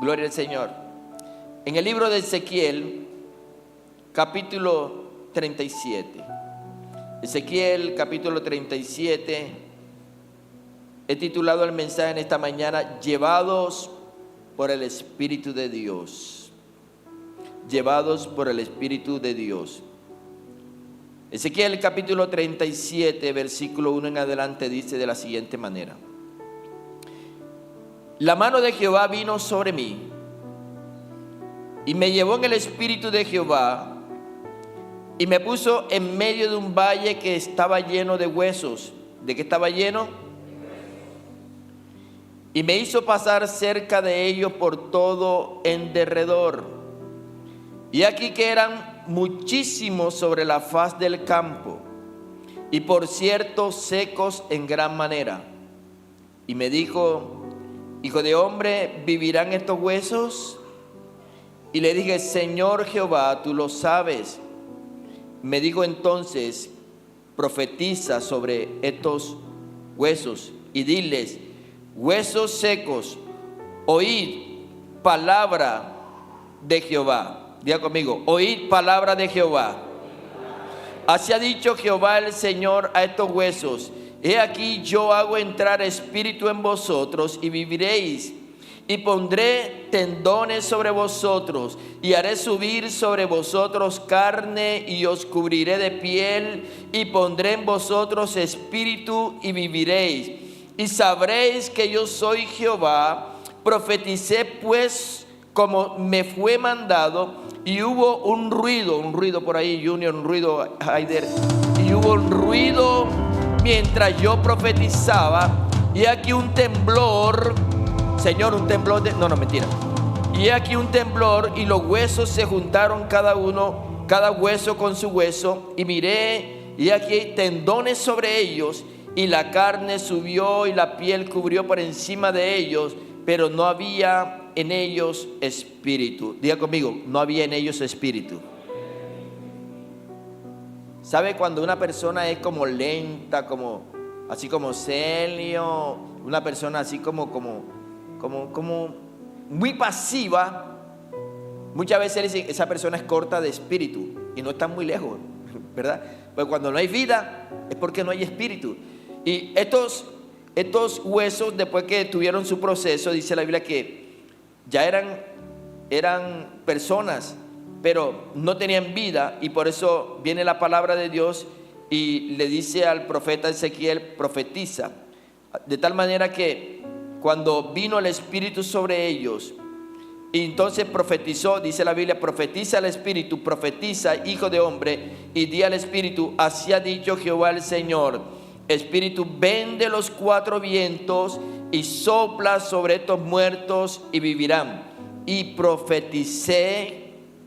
Gloria al Señor. En el libro de Ezequiel, capítulo 37. Ezequiel, capítulo 37. He titulado el mensaje en esta mañana, llevados por el Espíritu de Dios. Llevados por el Espíritu de Dios. Ezequiel capítulo 37, versículo 1 en adelante, dice de la siguiente manera: la mano de Jehová vino sobre mí, y me llevó en el Espíritu de Jehová, y me puso en medio de un valle que estaba lleno de huesos. ¿De qué estaba lleno? Y me hizo pasar cerca de ellos por todo en derredor. Y aquí que eran muchísimos sobre la faz del campo, y por cierto secos en gran manera. Y me dijo: hijo de hombre, ¿vivirán estos huesos? Y le dije: Señor Jehová, tú lo sabes. Me dijo entonces: profetiza sobre estos huesos y diles: huesos secos, oíd palabra de Jehová. Diga conmigo: oíd palabra de Jehová. Así ha dicho Jehová el Señor a estos huesos: he aquí yo hago entrar espíritu en vosotros y viviréis, y pondré tendones sobre vosotros, y haré subir sobre vosotros carne, y os cubriré de piel, y pondré en vosotros espíritu y viviréis, y sabréis que yo soy Jehová. Profeticé pues como me fue mandado, y hubo un ruido por ahí, Junior, un ruido, Haider, y hubo un ruido mientras yo profetizaba, y aquí un temblor, Señor, un temblor no, mentira. Y aquí un temblor, y los huesos se juntaron cada hueso con su hueso, y miré, y aquí tendones sobre ellos, y la carne subió, y la piel cubrió por encima de ellos, pero no había en ellos espíritu. Diga conmigo: no había en ellos espíritu. ¿Sabe cuando una persona es como lenta, así como serio, una persona así como muy pasiva? Muchas veces dicen: esa persona es corta de espíritu, y no está muy lejos, ¿verdad? Pero cuando no hay vida es porque no hay espíritu. Y estos huesos, después que tuvieron su proceso, dice la Biblia que ya eran personas, pero no tenían vida, y por eso viene la palabra de Dios y le dice al profeta Ezequiel: profetiza. De tal manera que cuando vino el Espíritu sobre ellos, y entonces profetizó, dice la Biblia: profetiza al Espíritu, profetiza, hijo de hombre, y di al Espíritu: así ha dicho Jehová el Señor, Espíritu, ven de los cuatro vientos y sopla sobre estos muertos y vivirán. Y profeticé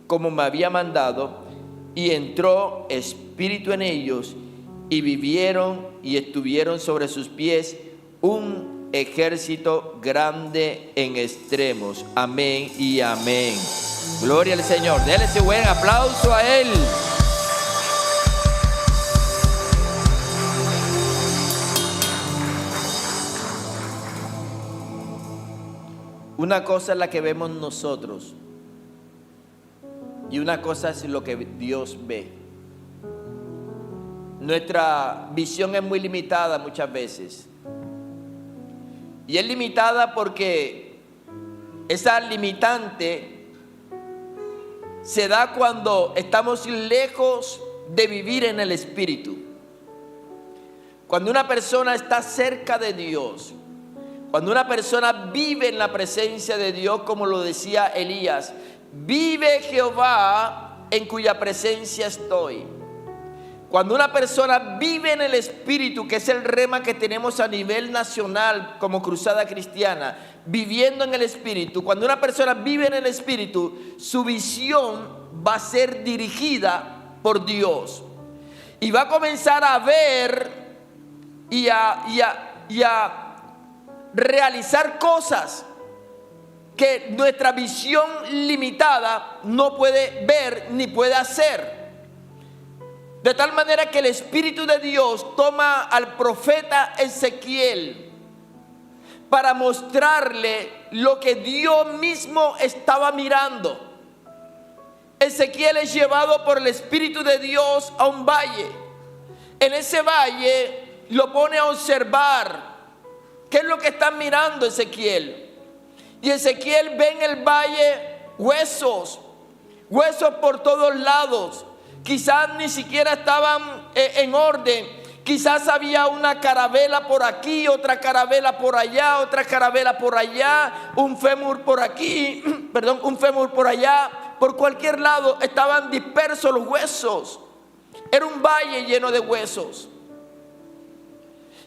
como me había mandado, y entró espíritu en ellos, y vivieron, y estuvieron sobre sus pies un ejército grande en extremos. Amén y amén. Gloria al Señor. Déle ese buen aplauso a Él. Una cosa es la que vemos nosotros, y una cosa es lo que Dios ve. Nuestra visión es muy limitada muchas veces. Y es limitada porque esa limitante se da cuando estamos lejos de vivir en el Espíritu. Cuando una persona está cerca de Dios, cuando una persona vive en la presencia de Dios, como lo decía Elías: vive Jehová en cuya presencia estoy. Cuando una persona vive en el Espíritu, que es el rema que tenemos a nivel nacional como Cruzada Cristiana, viviendo en el Espíritu, cuando una persona vive en el Espíritu, su visión va a ser dirigida por Dios, y va a comenzar a ver y a realizar cosas que nuestra visión limitada no puede ver ni puede hacer. De tal manera que el Espíritu de Dios toma al profeta Ezequiel, para mostrarle lo que Dios mismo estaba mirando. Ezequiel es llevado por el Espíritu de Dios a un valle. En ese valle lo pone a observar qué es lo que está mirando Ezequiel. Y Ezequiel ve en el valle huesos por todos lados. Quizás ni siquiera estaban en orden. Quizás había una carabela por aquí, otra carabela por allá, otra carabela por allá, un fémur por aquí, un fémur por allá. Por cualquier lado estaban dispersos los huesos. Era un valle lleno de huesos.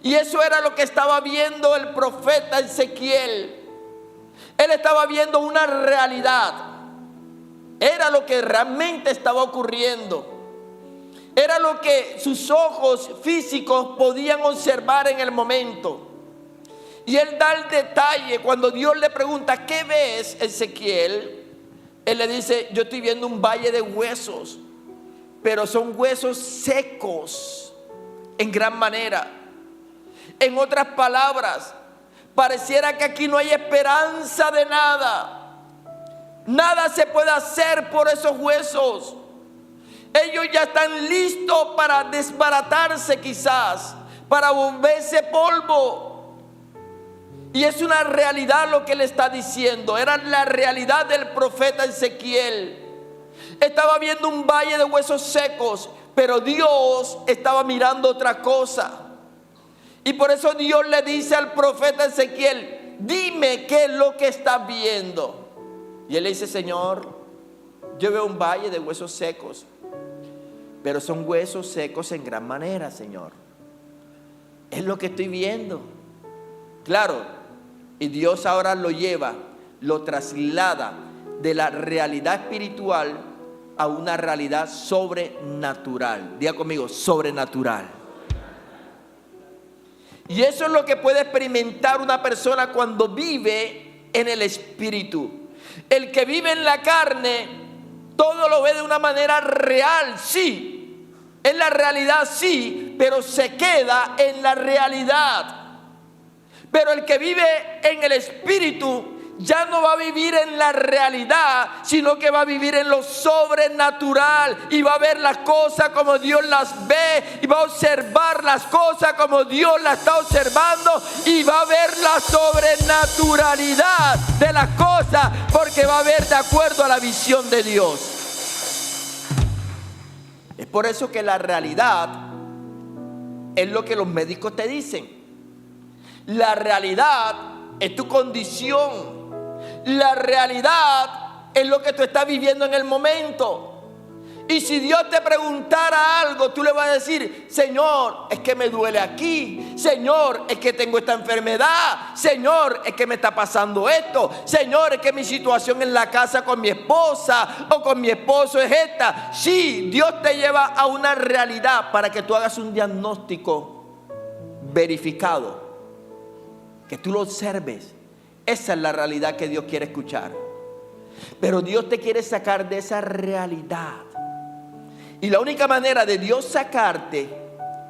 Y eso era lo que estaba viendo el profeta Ezequiel. Él estaba viendo una realidad. Era lo que realmente estaba ocurriendo. Era lo que sus ojos físicos podían observar en el momento. Y él da el detalle cuando Dios le pregunta: ¿qué ves, Ezequiel? Él le dice: yo estoy viendo un valle de huesos, pero son huesos secos en gran manera. En otras palabras, pareciera que aquí no hay esperanza de nada. Nada se puede hacer por esos huesos. Ellos ya están listos para desbaratarse, quizás, para volverse polvo. Y es una realidad lo que él está diciendo. Era la realidad del profeta Ezequiel. Estaba viendo un valle de huesos secos, pero Dios estaba mirando otra cosa. Y por eso Dios le dice al profeta Ezequiel: dime qué es lo que estás viendo. Y él le dice: Señor, yo veo un valle de huesos secos, pero son huesos secos en gran manera, Señor. Es lo que estoy viendo. Claro, y Dios ahora lo lleva, lo traslada de la realidad espiritual a una realidad sobrenatural. Diga conmigo: sobrenatural. Y eso es lo que puede experimentar una persona cuando vive en el Espíritu. El que vive en la carne, todo lo ve de una manera real, sí. En la realidad, sí, pero se queda en la realidad. Pero el que vive en el Espíritu ya no va a vivir en la realidad, sino que va a vivir en lo sobrenatural. Y va a ver las cosas como Dios las ve. Y va a observar las cosas como Dios las está observando. Y va a ver la sobrenaturalidad de las cosas, porque va a ver de acuerdo a la visión de Dios. Es por eso que la realidad es lo que los médicos te dicen. La realidad es tu condición. La realidad es lo que tú estás viviendo en el momento. Y si Dios te preguntara algo, tú le vas a decir: Señor, es que me duele aquí. Señor, es que tengo esta enfermedad. Señor, es que me está pasando esto. Señor, es que mi situación en la casa con mi esposa o con mi esposo es esta. Sí, Dios te lleva a una realidad para que tú hagas un diagnóstico verificado, que tú lo observes. Esa es la realidad que Dios quiere escuchar. Pero Dios te quiere sacar de esa realidad. Y la única manera de Dios sacarte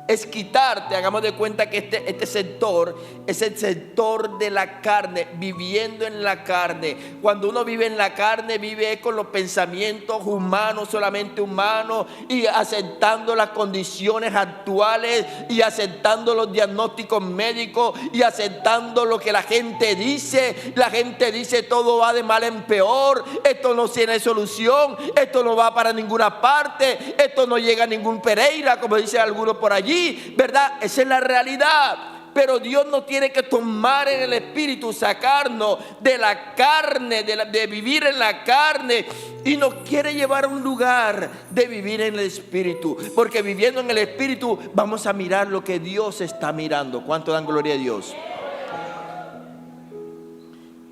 es quitarte. Hagamos de cuenta que este sector es el sector de la carne, viviendo en la carne. Cuando uno vive en la carne, vive con los pensamientos humanos, solamente humanos, y aceptando las condiciones actuales, y aceptando los diagnósticos médicos, y aceptando lo que la gente dice. La gente dice: todo va de mal en peor, esto no tiene solución, esto no va para ninguna parte, esto no llega a ningún Pereira, como dicen algunos por allí, ¿verdad? Esa es la realidad. Pero Dios nos tiene que tomar en el Espíritu, sacarnos de la carne, de vivir en la carne, y nos quiere llevar a un lugar de vivir en el Espíritu. Porque viviendo en el Espíritu vamos a mirar lo que Dios está mirando. ¿Cuánto dan gloria a Dios?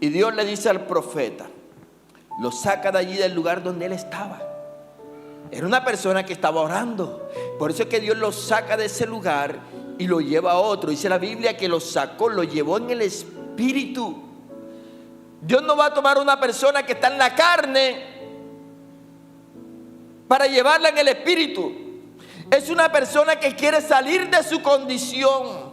Y Dios le dice al profeta, lo saca de allí del lugar donde él estaba. Era una persona que estaba orando. Por eso es que Dios lo saca de ese lugar y lo lleva a otro. Dice la Biblia que lo sacó, lo llevó en el Espíritu. Dios no va a tomar una persona que está en la carne para llevarla en el Espíritu. Es una persona que quiere salir de su condición.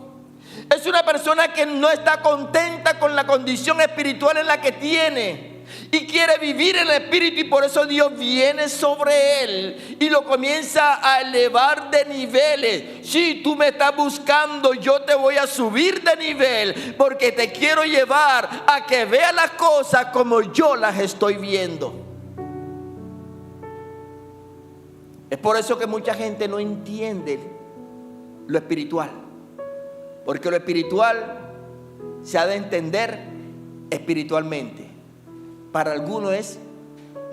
Es una persona que no está contenta con la condición espiritual en la que tiene y quiere vivir en el espíritu, y por eso Dios viene sobre él y lo comienza a elevar de niveles. Si tú me estás buscando, yo te voy a subir de nivel, porque te quiero llevar a que veas las cosas como yo las estoy viendo. Es por eso que mucha gente no entiende lo espiritual, porque lo espiritual se ha de entender espiritualmente. Para algunos es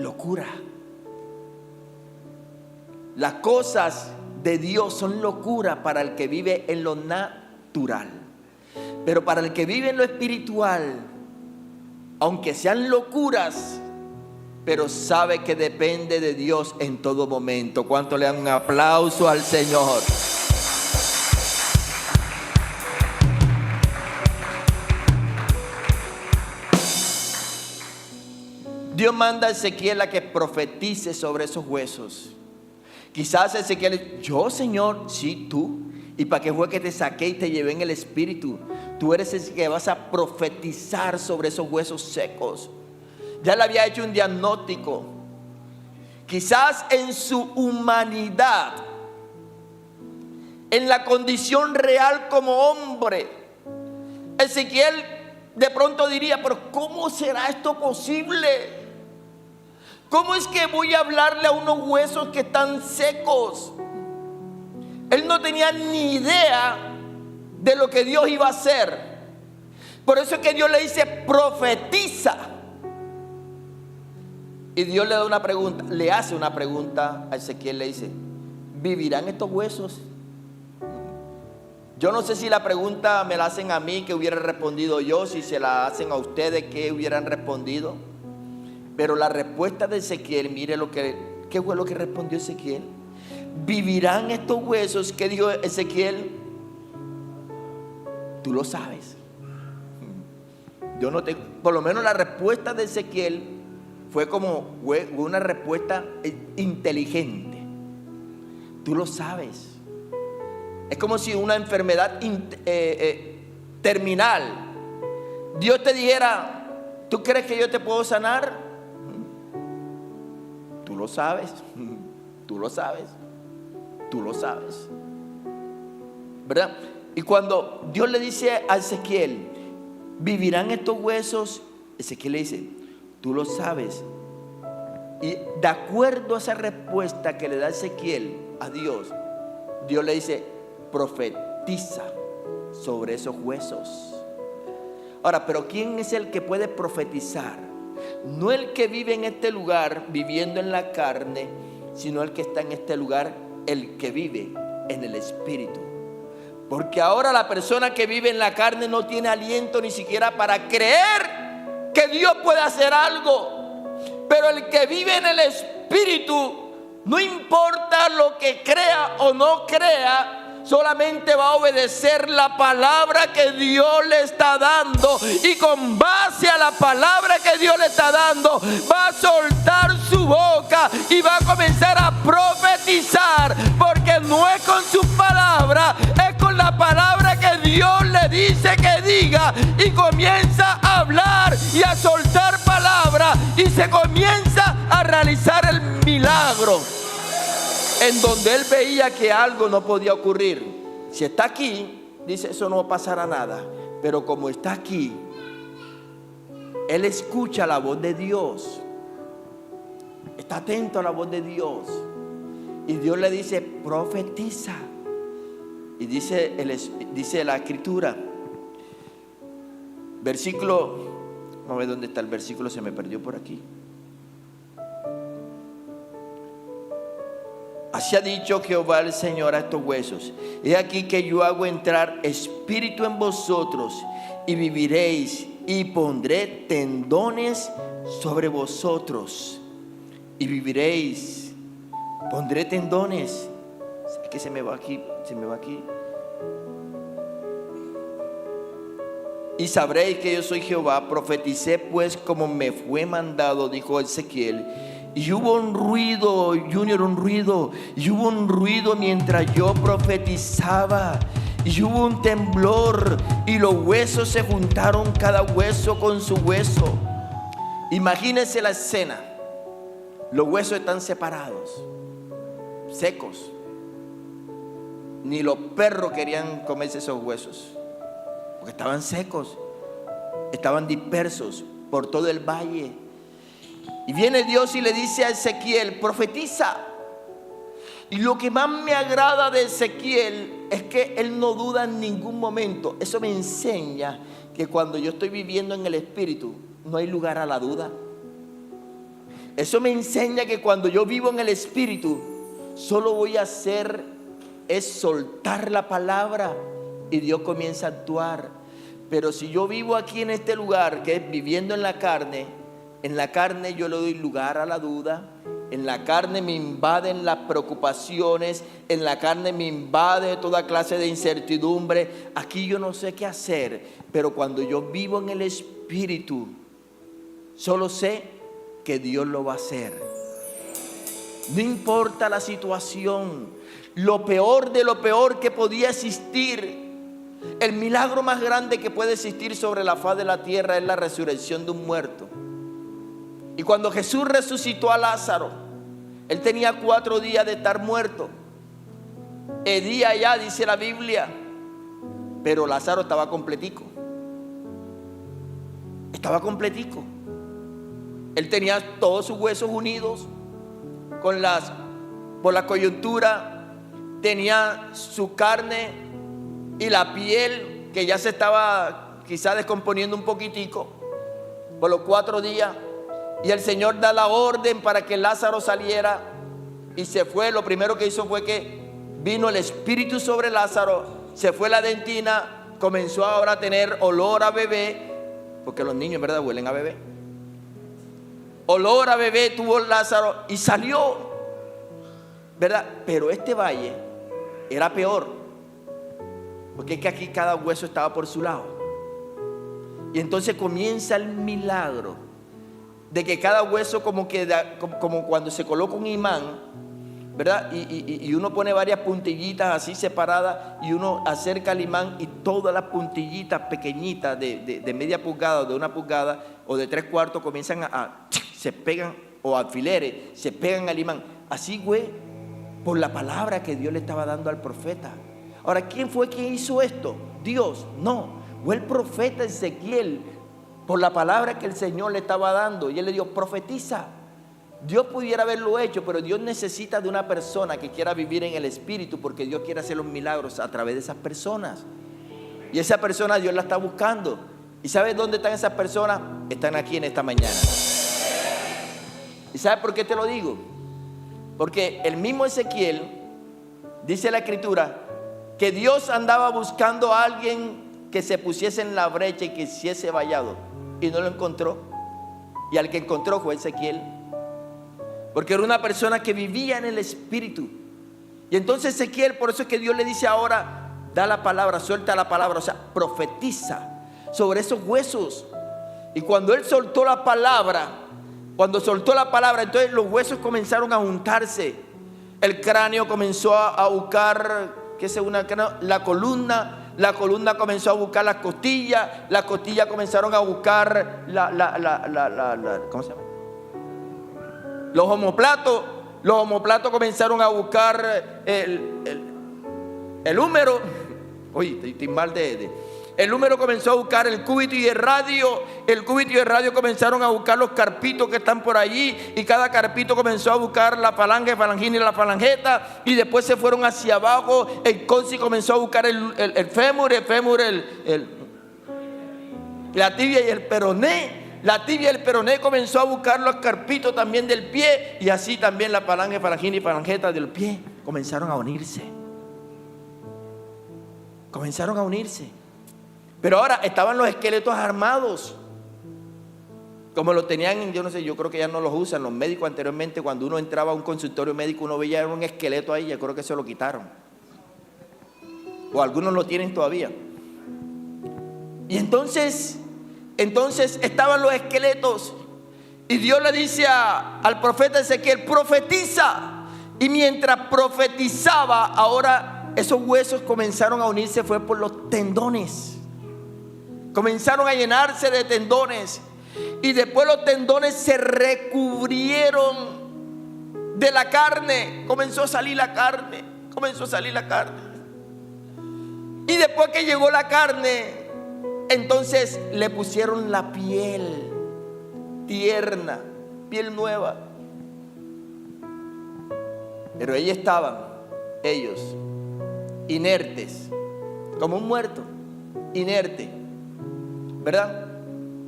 locura. Las cosas de Dios son locura para el que vive en lo natural, pero para el que vive en lo espiritual, aunque sean locuras, pero sabe que depende de Dios en todo momento. ¿Cuánto le dan un aplauso al Señor? Dios manda a Ezequiel a que profetice sobre esos huesos. Quizás Ezequiel, yo, Señor, sí, tú. ¿Y para qué fue que te saqué y te llevé en el espíritu? Tú eres el que vas a profetizar sobre esos huesos secos. Ya le había hecho un diagnóstico. Quizás en su humanidad, en la condición real como hombre, Ezequiel de pronto diría, pero ¿cómo será esto posible? ¿Cómo es que voy a hablarle a unos huesos que están secos? Él no tenía ni idea de lo que Dios iba a hacer. Por eso es que Dios le dice, profetiza. Y Dios le da una pregunta, le hace una pregunta a Ezequiel, le dice, ¿vivirán estos huesos? Yo no sé si la pregunta me la hacen a mí, que hubiera respondido yo, si se la hacen a ustedes, ¿qué hubieran respondido? Pero la respuesta de Ezequiel, mire ¿qué fue lo que respondió Ezequiel? ¿Vivirán estos huesos? ¿Qué dijo Ezequiel? Tú lo sabes. Yo no te, por lo menos la respuesta de Ezequiel fue una respuesta inteligente. Tú lo sabes. Es como si una enfermedad terminal, Dios te dijera, ¿tú crees que yo te puedo sanar? Tú lo sabes, tú lo sabes, tú lo sabes, ¿verdad? Y cuando Dios le dice a Ezequiel, ¿vivirán estos huesos? Ezequiel le dice, tú lo sabes. Y de acuerdo a esa respuesta que le da Ezequiel a Dios, Dios le dice, profetiza sobre esos huesos. Ahora, pero ¿quién es el que puede profetizar? No el que vive en este lugar viviendo en la carne, sino el que está en este lugar, el que vive en el espíritu. Porque ahora la persona que vive en la carne no tiene aliento ni siquiera para creer que Dios puede hacer algo. Pero el que vive en el espíritu, no importa lo que crea o no crea, solamente va a obedecer la palabra que Dios le está dando, y con base a la palabra que Dios le está dando va a soltar su boca y va a comenzar a profetizar, porque no es con su palabra, es con la palabra que Dios le dice que diga, y comienza a hablar y a soltar palabra, y se comienza a realizar el milagro. En donde él veía que algo no podía ocurrir. Si está aquí, dice, eso no pasará nada. Pero como está aquí, él escucha la voz de Dios. Está atento a la voz de Dios. Y Dios le dice, profetiza. Y dice la escritura, versículo, vamos a ver dónde está el versículo, se me perdió por aquí. Así ha dicho Jehová el Señor a estos huesos: he aquí que yo hago entrar espíritu en vosotros y viviréis, y pondré tendones sobre vosotros y viviréis. Pondré tendones. Es que se me va aquí. Y sabréis que yo soy Jehová. Profeticé pues como me fue mandado, dijo Ezequiel. Y hubo un ruido, Junior, y hubo un ruido mientras yo profetizaba. y hubo un temblor y los huesos se juntaron, cada hueso con su hueso. Imagínense la escena. Los huesos están separados, secos. Ni los perros querían comerse esos huesos, porque estaban secos, estaban dispersos por todo el valle. Y viene Dios y le dice a Ezequiel: profetiza. Y lo que más me agrada de Ezequiel es que él no duda en ningún momento. Eso me enseña que cuando yo estoy viviendo en el Espíritu, no hay lugar a la duda. Eso me enseña que cuando yo vivo en el Espíritu, solo voy a hacer es soltar la palabra y Dios comienza a actuar. Pero si yo vivo aquí en este lugar, que es viviendo en la carne yo le doy lugar a la duda. En la carne me invaden las preocupaciones, en la carne me invade toda clase de incertidumbre. Aquí yo no sé qué hacer, pero cuando yo vivo en el Espíritu, solo sé que Dios lo va a hacer. No importa la situación, lo peor de lo peor que podía existir, el milagro más grande que puede existir sobre la faz de la tierra es la resurrección de un muerto. Y cuando Jesús resucitó a Lázaro, él tenía 4 días de estar muerto. Día ya, dice la Biblia. Pero Lázaro estaba completico. Estaba completico. Él tenía todos sus huesos unidos por la coyuntura. Tenía su carne y la piel que ya se estaba quizá descomponiendo un poquitico por los 4 días. Y el Señor da la orden para que Lázaro saliera y se fue. Lo primero que hizo fue que vino el Espíritu sobre Lázaro, se fue la dentina, comenzó ahora a tener olor a bebé, porque los niños en verdad huelen a bebé. Olor a bebé tuvo Lázaro y salió, ¿verdad? Pero este valle era peor, porque es que aquí cada hueso estaba por su lado. Y entonces comienza el milagro de que cada hueso como cuando se coloca un imán, ¿verdad? Y uno pone varias puntillitas así separadas y uno acerca el imán y todas las puntillitas pequeñitas de media pulgada o de 1 pulgada o de 3/4 comienzan se pegan, o alfileres se pegan al imán. Así fue por la palabra que Dios le estaba dando al profeta. Ahora, ¿quién fue quien hizo esto? Dios, no, fue el profeta Ezequiel, por la palabra que el Señor le estaba dando. Y él le dijo: profetiza. Dios pudiera haberlo hecho, pero Dios necesita de una persona que quiera vivir en el Espíritu, porque Dios quiere hacer los milagros a través de esas personas. Y esa persona Dios la está buscando. ¿Y sabes dónde están esas personas? Están aquí en esta mañana. ¿Y sabes por qué te lo digo? Porque el mismo Ezequiel, dice la Escritura, que Dios andaba buscando a alguien que se pusiese en la brecha y que hiciese vallado, y no lo encontró. Y al que encontró fue Ezequiel, porque era una persona que vivía en el Espíritu. Y entonces Ezequiel, por eso es que Dios le dice ahora: da la palabra, suelta la palabra, o sea, profetiza sobre esos huesos. Y cuando él soltó la palabra, entonces los huesos comenzaron a juntarse. El cráneo comenzó a buscar, ¿qué es una cráneo? La columna comenzó a buscar las costillas comenzaron a buscar ¿cómo se llama? Los omoplatos comenzaron a buscar el húmero. Oye, estoy mal el húmero comenzó a buscar el cúbito y el radio. El cúbito y el radio comenzaron a buscar los carpitos que están por allí. Y cada carpito comenzó a buscar la falange, el falangina y la falangeta. Y después se fueron hacia abajo. El consi comenzó a buscar el fémur, la tibia y el peroné. La tibia y el peroné comenzó a buscar los carpitos también del pie. Y así también la falange, falangina y falangeta del pie comenzaron a unirse. Pero ahora estaban los esqueletos armados, como lo tenían, yo no sé, yo creo que ya no los usan los médicos. Anteriormente, cuando uno entraba a un consultorio médico, uno veía un esqueleto ahí. Yo creo que se lo quitaron, o algunos lo tienen todavía. Y entonces estaban los esqueletos, y Dios le dice al profeta Ezequiel: profetiza. Y mientras profetizaba, ahora esos huesos comenzaron a unirse fue por los tendones. Comenzaron a llenarse de tendones. Y después los tendones se recubrieron de la carne. Comenzó a salir la carne. Y después que llegó la carne, entonces le pusieron la piel tierna, piel nueva. Pero ellos inertes, como un muerto, inerte, ¿verdad?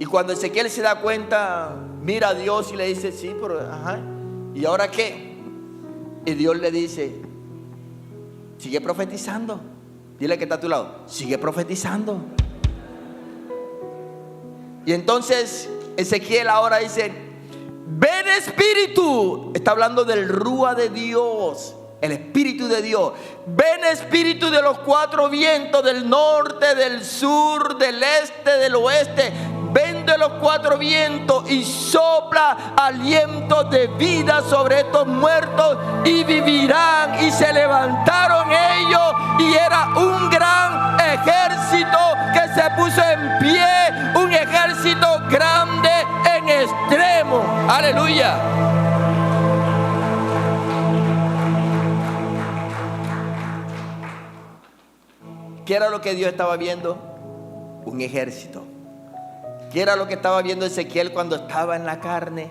Y cuando Ezequiel se da cuenta, mira a Dios y le dice, sí, pero ajá, ¿y ahora qué? Y Dios le dice, sigue profetizando. Dile que está a tu lado, sigue profetizando. Y entonces Ezequiel ahora dice, ven espíritu. Está hablando del Rúa de Dios, el espíritu de Dios. Ven espíritu de los cuatro vientos, del norte, del sur, del este, del oeste. Ven de los cuatro vientos y sopla aliento de vida sobre estos muertos y vivirán. Y se levantaron ellos y era un gran ejército que se puso en pie, un ejército grande en extremo. Aleluya. ¿Qué era lo que Dios estaba viendo? Un ejército. ¿Qué era lo que estaba viendo Ezequiel cuando estaba en la carne?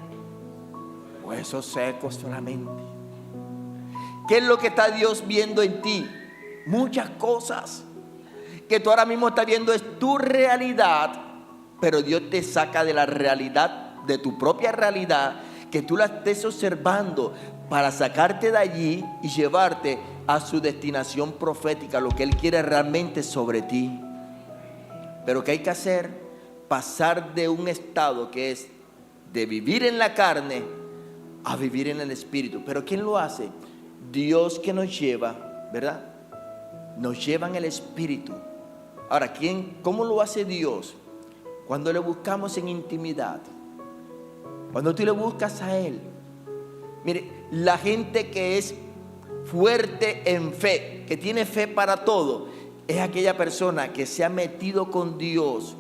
Huesos secos solamente. ¿Qué es lo que está Dios viendo en ti? Muchas cosas que tú ahora mismo estás viendo es tu realidad, pero Dios te saca de la realidad, de tu propia realidad, que tú la estés observando para sacarte de allí y llevarte a su destinación profética, lo que Él quiere realmente sobre ti. Pero ¿qué hay que hacer? Pasar de un estado que es de vivir en la carne a vivir en el espíritu. ¿Pero quién lo hace? Dios, que nos lleva, ¿verdad? Nos lleva en el espíritu. Ahora, ¿cómo lo hace Dios? Cuando le buscamos en intimidad, cuando tú le buscas a Él. Mire, la gente que es fuerte en fe, que tiene fe para todo, es aquella persona que se ha metido con Dios,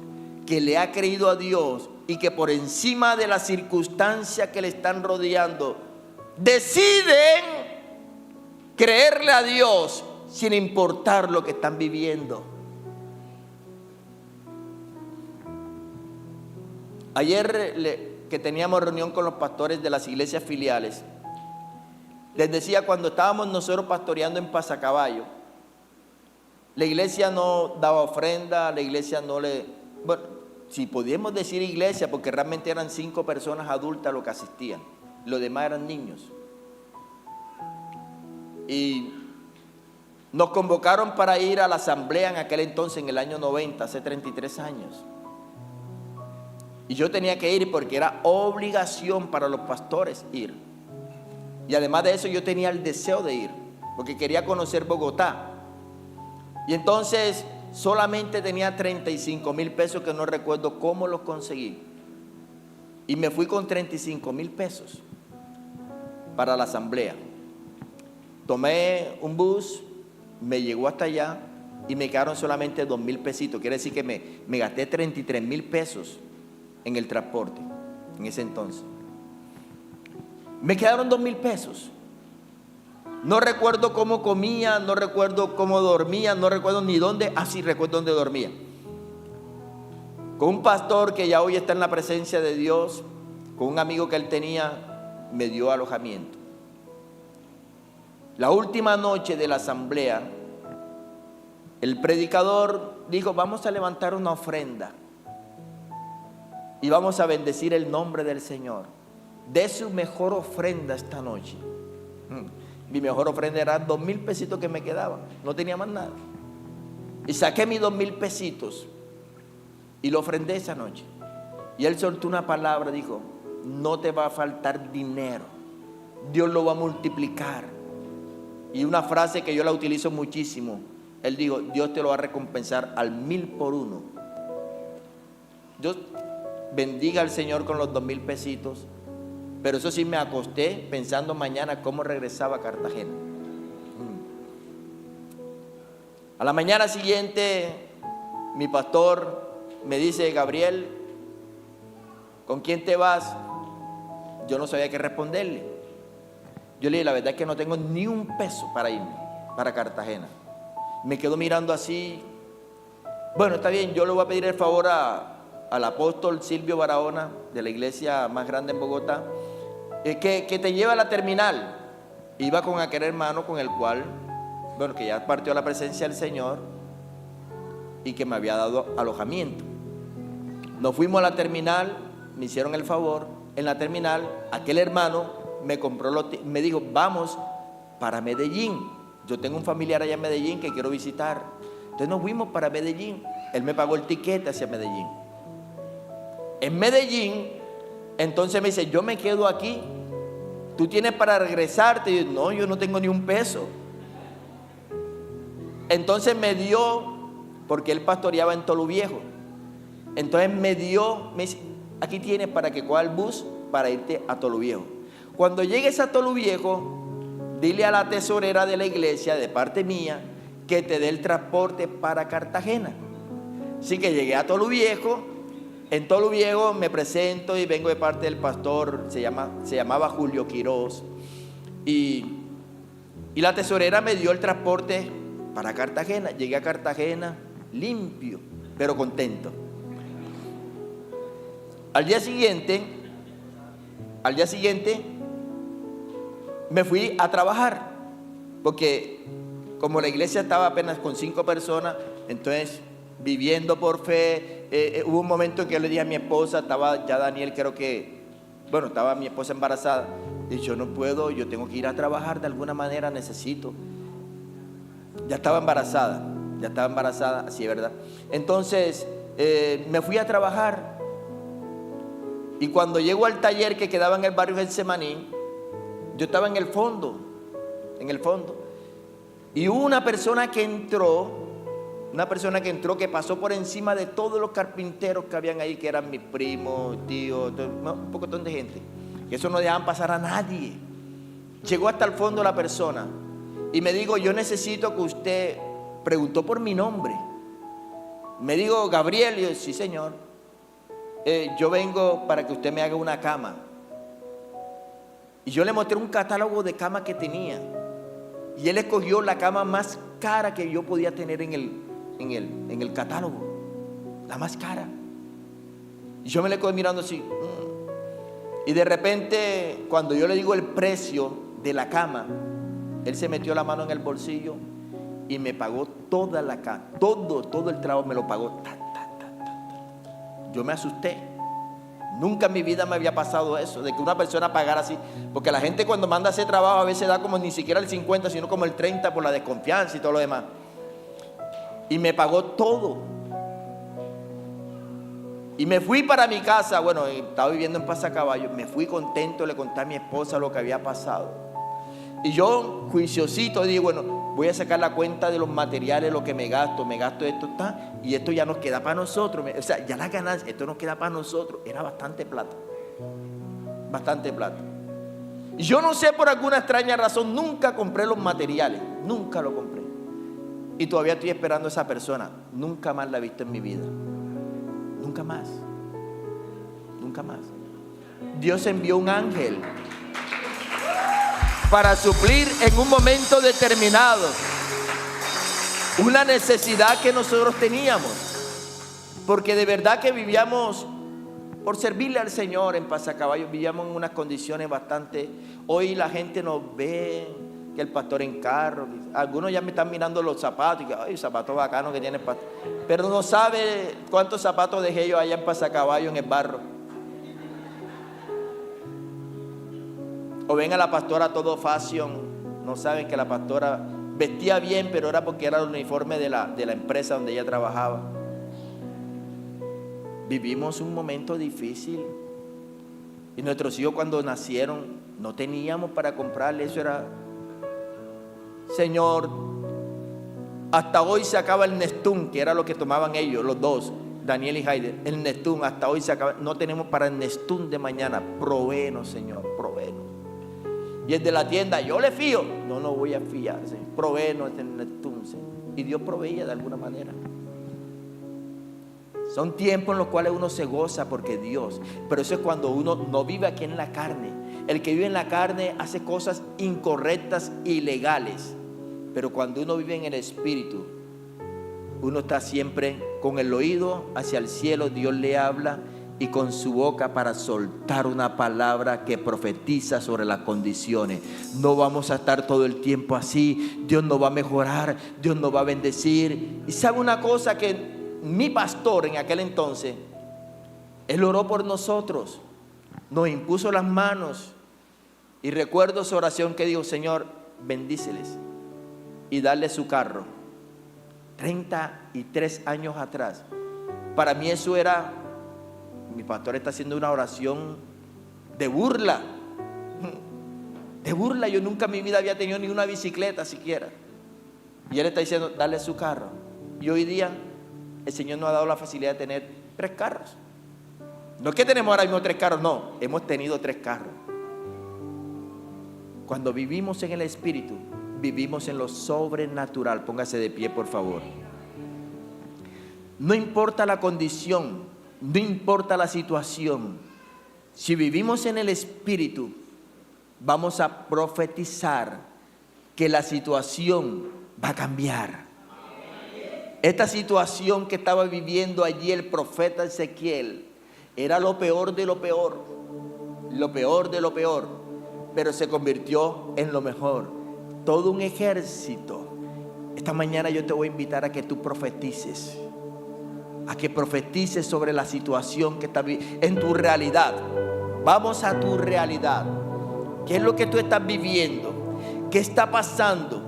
que le ha creído a Dios y que por encima de las circunstancias que le están rodeando, deciden creerle a Dios sin importar lo que están viviendo. Ayer que teníamos reunión con los pastores de las iglesias filiales, les decía, cuando estábamos nosotros pastoreando en Pasacaballo, la iglesia no daba ofrenda, la iglesia no le... Bueno, si podíamos decir iglesia, porque realmente eran 5 personas adultas los que asistían, los demás eran niños. Y nos convocaron para ir a la asamblea en aquel entonces, en el año 90, hace 33 años. Y yo tenía que ir porque era obligación para los pastores ir. Y además de eso yo tenía el deseo de ir, porque quería conocer Bogotá. Y entonces solamente tenía 35,000 pesos, que no recuerdo cómo los conseguí. Y me fui con 35,000 pesos para la asamblea. Tomé un bus, me llegó hasta allá y me quedaron solamente 2,000 pesitos. Quiere decir que me gasté 33,000 pesos en el transporte en ese entonces. Me quedaron 2,000 pesos. No recuerdo cómo comía, no recuerdo cómo dormía, no recuerdo ni dónde. Ah, sí, recuerdo dónde dormía. Con un pastor que ya hoy está en la presencia de Dios, con un amigo que él tenía, me dio alojamiento. La última noche de la asamblea, el predicador dijo, vamos a levantar una ofrenda y vamos a bendecir el nombre del Señor. De su mejor ofrenda esta noche. Mi mejor ofrenda era 2,000 pesitos que me quedaban, no tenía más nada. Y saqué mis 2,000 pesitos y lo ofrendé esa noche. Y él soltó una palabra, dijo, no te va a faltar dinero, Dios lo va a multiplicar. Y una frase que yo la utilizo muchísimo, él dijo, Dios te lo va a recompensar al 1,000 por 1. Dios bendiga al Señor con los 2,000 pesitos. Pero eso sí, me acosté pensando mañana cómo regresaba a Cartagena. A la mañana siguiente, mi pastor me dice: Gabriel, ¿con quién te vas? Yo no sabía qué responderle. Yo le dije: la verdad es que no tengo ni un peso para irme para Cartagena. Me quedo mirando así. Bueno, está bien, yo le voy a pedir el favor al apóstol Silvio Barahona, de la iglesia más grande en Bogotá, que te lleve a la terminal. Iba con aquel hermano con el cual, bueno, que ya partió a la presencia del Señor y que me había dado alojamiento. Nos fuimos a la terminal, me hicieron el favor. En la terminal, aquel hermano me compró me dijo: vamos para Medellín. Yo tengo un familiar allá en Medellín que quiero visitar. Entonces nos fuimos para Medellín. Él me pagó el tiquete hacia Medellín. En Medellín, entonces me dice: yo me quedo aquí. ¿Tú tienes para regresarte? Y yo: no, yo no tengo ni un peso. Entonces me dio, porque él pastoreaba en Toluviejo. Entonces me dice: aquí tienes para que coja el bus para irte a Toluviejo. Cuando llegues a Toluviejo, dile a la tesorera de la iglesia, de parte mía, que te dé el transporte para Cartagena. Así que llegué a Toluviejo. En Toluviejo me presento y vengo de parte del pastor, se llamaba Julio Quiroz. Y la tesorera me dio el transporte para Cartagena. Llegué a Cartagena limpio, pero contento. Al día siguiente me fui a trabajar, porque como la iglesia estaba apenas con 5 personas, entonces viviendo por fe, hubo un momento en que yo le dije a mi esposa, estaba ya Daniel, estaba mi esposa embarazada, y yo no puedo, yo tengo que ir a trabajar de alguna manera, necesito. Ya estaba embarazada, así es verdad. Entonces me fui a trabajar. Y cuando llego al taller que quedaba en el barrio Getsemaní, yo estaba en el fondo. Y hubo una persona que entró, que pasó por encima de todos los carpinteros que habían ahí, que eran mis primos, tíos, un pocotón de gente. Que eso no dejaban pasar a nadie. Llegó hasta el fondo la persona y me dijo: yo necesito que usted, preguntó por mi nombre. Me dijo: Gabriel. Y yo: sí, señor. Yo vengo para que usted me haga una cama. Y yo le mostré un catálogo de camas que tenía. Y él escogió la cama más cara que yo podía tener en el catálogo. La más cara. Y yo me le quedé mirando así. Y de repente, cuando yo le digo el precio de la cama, él se metió la mano en el bolsillo y me pagó toda la cama. Todo el trabajo me lo pagó. Yo me asusté. Nunca en mi vida me había pasado eso, de que una persona pagara así. Porque la gente cuando manda a hacer trabajo a veces da como ni siquiera el 50, sino como el 30 por la desconfianza y todo lo demás. Y me pagó todo. Y me fui para mi casa. Bueno, estaba viviendo en Pasacaballo. Me fui contento, le conté a mi esposa lo que había pasado. Y yo, juiciosito, digo: bueno, voy a sacar la cuenta de los materiales, lo que me gasto esto, y esto ya nos queda para nosotros. O sea, ya la ganancia, esto nos queda para nosotros. Era bastante plata. Y yo no sé, por alguna extraña razón, nunca compré los materiales. Nunca lo compré. Y todavía estoy esperando a esa persona. Nunca más la he visto en mi vida. Nunca más. Dios envió un ángel para suplir en un momento determinado una necesidad que nosotros teníamos, porque de verdad que vivíamos por servirle al Señor en Pasacaballo. Vivíamos en unas condiciones bastante. Hoy la gente nos ve que el pastor en carro, algunos ya me están mirando los zapatos y que: ay, zapatos bacanos que tiene el pastor, pero no sabe cuántos zapatos dejé yo allá en Pasacaballo en el barro. O ven a la pastora todo fashion, no saben que la pastora vestía bien, pero era porque era el uniforme de la empresa donde ella trabajaba. Vivimos un momento difícil. Y nuestros hijos, cuando nacieron, no teníamos para comprarle. Eso era: Señor, hasta hoy se acaba el Nestún, que era lo que tomaban ellos, los dos, Daniel y Haider. El Nestún, hasta hoy se acaba. No tenemos para el Nestún de mañana. Provéenos, Señor, provéenos. Y el de la tienda: yo le fío. No voy a fiar, Señor. Provéenos el Nestún, Señor. y Dios proveía de alguna manera. Son tiempos en los cuales uno se goza porque Dios, pero eso es cuando uno no vive aquí en la carne. El que vive en la carne hace cosas incorrectas, ilegales, pero cuando uno vive en el Espíritu, uno está siempre con el oído hacia el cielo, Dios le habla, y con su boca para soltar una palabra que profetiza sobre las condiciones. No vamos a estar todo el tiempo así. Dios nos va a mejorar, Dios nos va a bendecir. Y sabe una cosa, que mi pastor en aquel entonces, él oró por nosotros, nos impuso las manos, y recuerdo su oración que dijo: Señor, bendíceles y dale su carro. 33 años atrás, para mí eso era, mi pastor está haciendo una oración de burla. De burla. Yo nunca en mi vida había tenido ni una bicicleta siquiera, y él está diciendo: dale su carro. Y hoy día el Señor nos ha dado la facilidad de tener 3 carros. No es que tenemos ahora mismo 3 carros, no, hemos tenido 3 carros. Cuando vivimos en el Espíritu, vivimos en lo sobrenatural. Póngase de pie, por favor. No importa la condición, no importa la situación, si vivimos en el Espíritu, vamos a profetizar que la situación va a cambiar. Esta situación que estaba viviendo allí el profeta Ezequiel era lo peor de lo peor, lo peor de lo peor, pero se convirtió en lo mejor. Todo un ejército. Esta mañana yo te voy a invitar a que tú profetices, a que profetices sobre la situación que está en tu realidad. Vamos a tu realidad. ¿Qué es lo que tú estás viviendo? ¿Qué está pasando?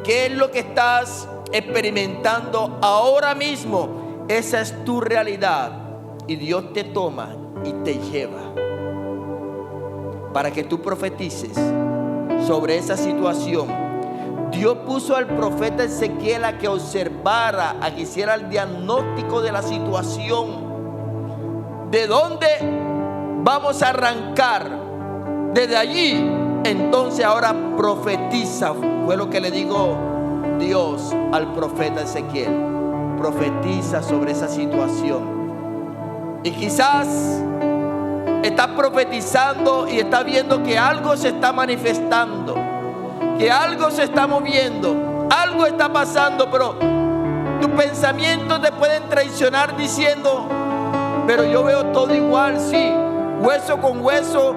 ¿Qué es lo que estás experimentando ahora mismo? Esa es tu realidad, y Dios te toma y te lleva para que tú profetices sobre esa situación. Dios puso al profeta Ezequiel a que observara, a que hiciera el diagnóstico de la situación. ¿De dónde vamos a arrancar? Desde allí. Entonces ahora profetiza. Fue lo que le dijo Dios al profeta Ezequiel: profetiza sobre esa situación. Y quizás estás profetizando y estás viendo que algo se está manifestando, que algo se está moviendo, algo está pasando, pero tus pensamientos te pueden traicionar diciendo: pero yo veo todo igual. Sí, hueso con hueso,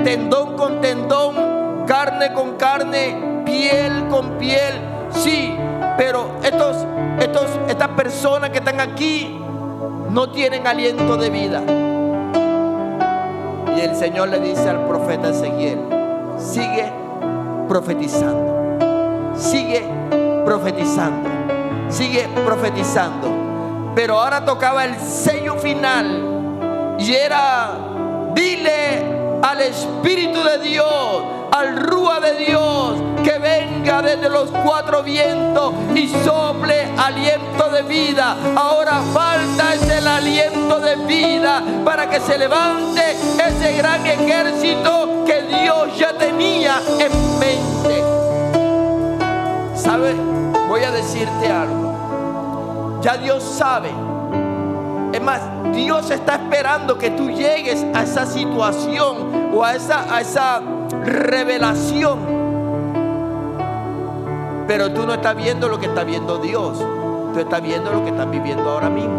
tendón con tendón, carne con carne, piel con piel. Sí, pero estas personas que están aquí no tienen aliento de vida. Y el Señor le dice al profeta Ezequiel: sigue profetizando, sigue profetizando, sigue profetizando. Pero ahora tocaba el sello final, y era: dile al Espíritu de Dios, al Rúa de Dios, que venga desde los 4 vientos y sople aliento de vida. Ahora falta es el aliento de vida para que se levante ese gran ejército que Dios ya tenía en mente. ¿Sabes? Voy a decirte algo. Ya Dios sabe. Es más, Dios está esperando que tú llegues a esa situación o a esa revelación. Pero tú no estás viendo lo que está viendo Dios. Tú estás viendo lo que estás viviendo ahora mismo.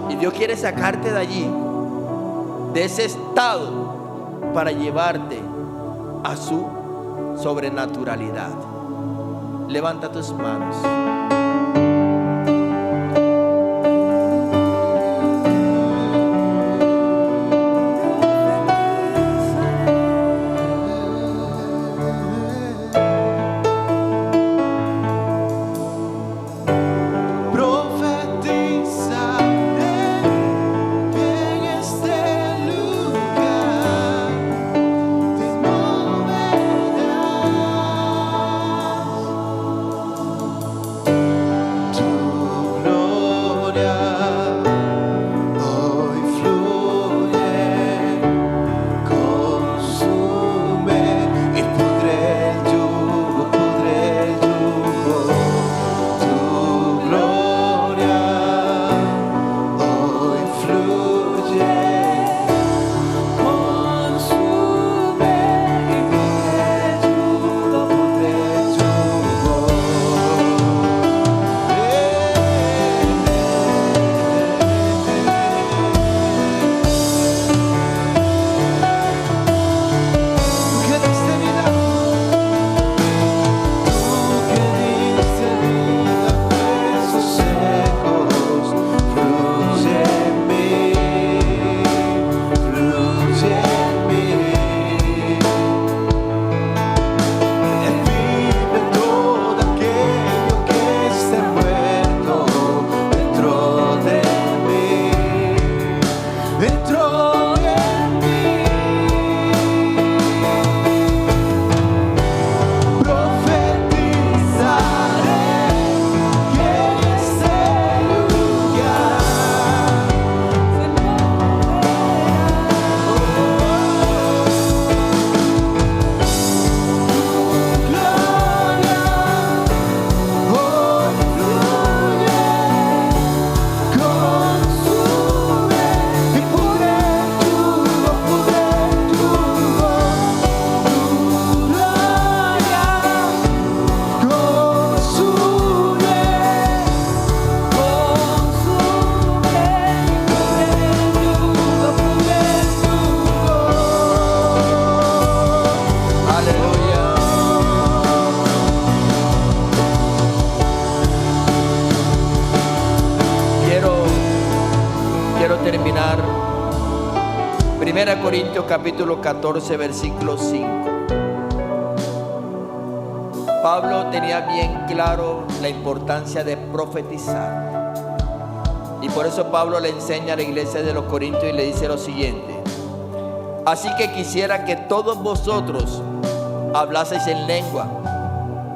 Y Dios quiere sacarte de allí, de ese estado, para llevarte a su sobrenaturalidad. Levanta tus manos. 1 Corintios capítulo 14, versículo 5. Pablo tenía bien claro la importancia de profetizar. Y por eso Pablo le enseña a la iglesia de los Corintios y le dice lo siguiente: así que quisiera que todos vosotros hablaseis en lengua.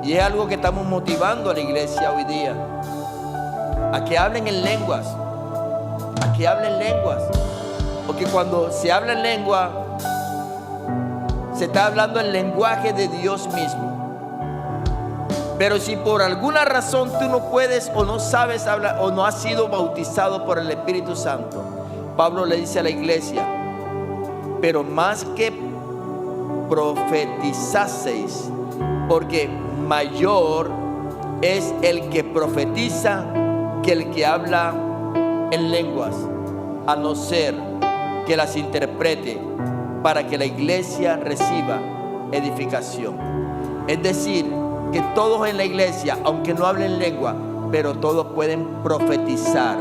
Y es algo que estamos motivando a la iglesia hoy día, a que hablen en lenguas, a que hablen lenguas. Porque cuando se habla en lengua, se está hablando el lenguaje de Dios mismo. Pero si por alguna razón tú no puedes o no sabes hablar o no has sido bautizado por el Espíritu Santo, Pablo le dice a la iglesia: pero más que profetizaseis, porque mayor es el que profetiza que el que habla en lenguas, a no ser que las interprete para que la iglesia reciba edificación. Es decir, que todos en la iglesia, aunque no hablen lengua, pero todos pueden profetizar.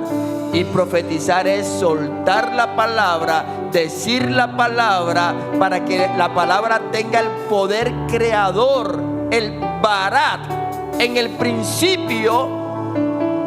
Y profetizar es soltar la palabra, decir la palabra, para que la palabra tenga el poder creador, el barat. En el principio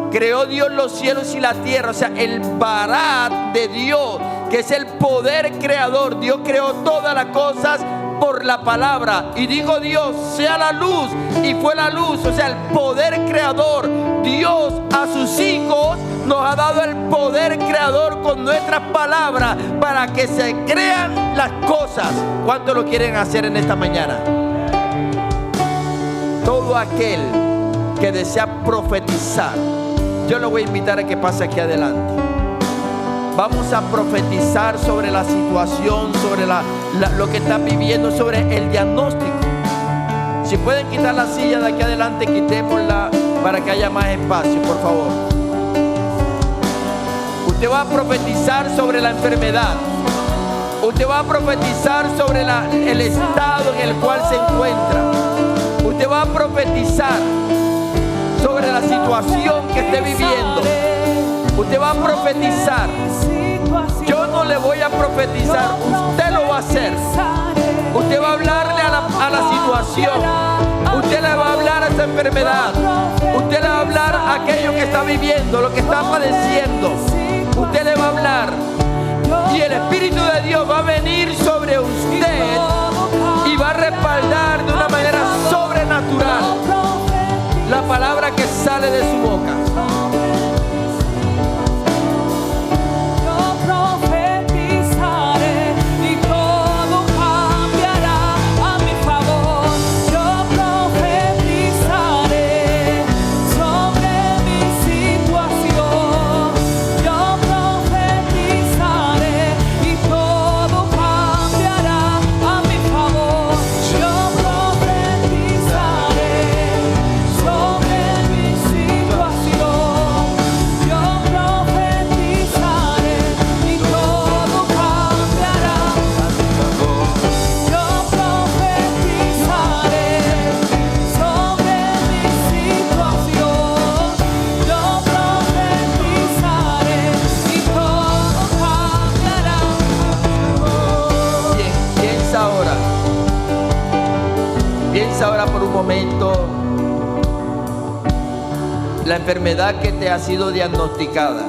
creó Dios los cielos y la tierra, o sea, el barat de Dios, que es el poder creador. Dios creó todas las cosas por la palabra, y dijo Dios: sea la luz, y fue la luz. O sea, el poder creador. Dios a sus hijos nos ha dado el poder creador con nuestras palabras para que se crean las cosas. ¿Cuántos lo quieren hacer en esta mañana? Todo aquel que desea profetizar, yo lo voy a invitar a que pase aquí adelante. Vamos a profetizar sobre la situación, sobre lo que están viviendo, sobre el diagnóstico. Si pueden quitar la silla de aquí adelante, quitémosla para que haya más espacio, por favor. Usted va a profetizar sobre la enfermedad. Usted va a profetizar sobre el estado en el cual se encuentra. Usted va a profetizar sobre la situación que esté viviendo. Usted va a profetizar. Yo no le voy a profetizar, usted lo va a hacer. Usted va a hablarle a la situación. Usted le va a hablar a esa enfermedad. Usted le va a hablar a aquello que está viviendo, lo que está padeciendo. Usted le va a hablar. Y el Espíritu de Dios va a venir sobre usted y va a respaldar de una manera sobrenatural la palabra que sale de su boca. Ahora por un momento la enfermedad que te ha sido diagnosticada.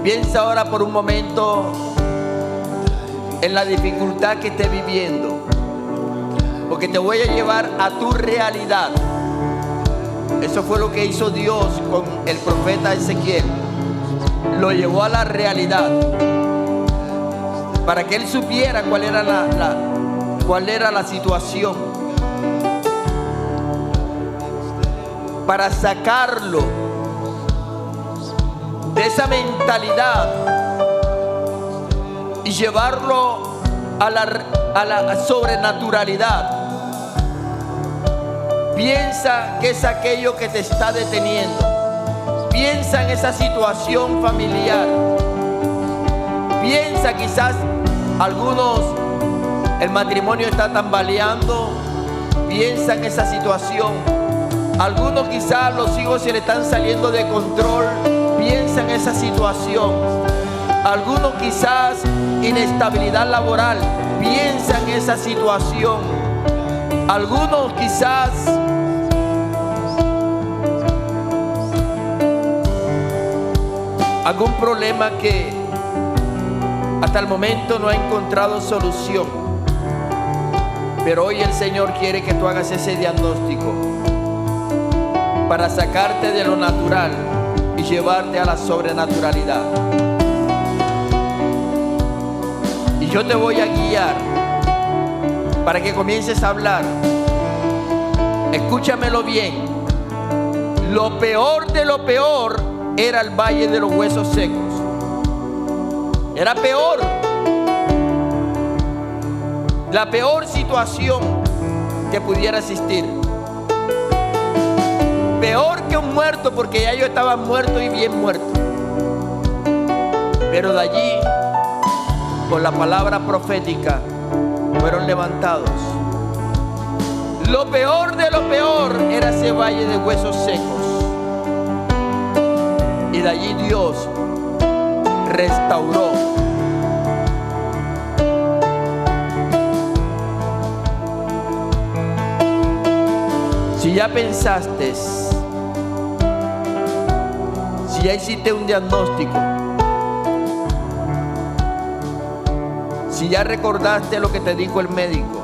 Piensa ahora por un momento en la dificultad que estés viviendo, porque te voy a llevar a tu realidad. Eso fue lo que hizo Dios con el profeta Ezequiel. Lo llevó a la realidad para que él supiera cuál era la situación, para sacarlo de esa mentalidad y llevarlo a la sobrenaturalidad. Piensa que es aquello que te está deteniendo. Piensa en esa situación familiar. Piensa, quizás algunos, el matrimonio está tambaleando. Piensa en esa situación. Algunos quizás los hijos se le están saliendo de control. Piensa en esa situación. Algunos quizás inestabilidad laboral, piensa en esa situación. Algunos quizás algún problema que hasta el momento no ha encontrado solución. Pero hoy el Señor quiere que tú hagas ese diagnóstico para sacarte de lo natural y llevarte a la sobrenaturalidad. Y yo te voy a guiar para que comiences a hablar. Escúchamelo bien. Lo peor de lo peor era el valle de los huesos secos. Era peor. La peor situación que pudiera existir. Peor que un muerto, porque ya yo estaba muerto y bien muerto. Pero de allí, con la palabra profética, fueron levantados. Lo peor de lo peor era ese valle de huesos secos. Y de allí Dios restauró. Si ya pensaste, si ya hiciste un diagnóstico, si ya recordaste lo que te dijo el médico,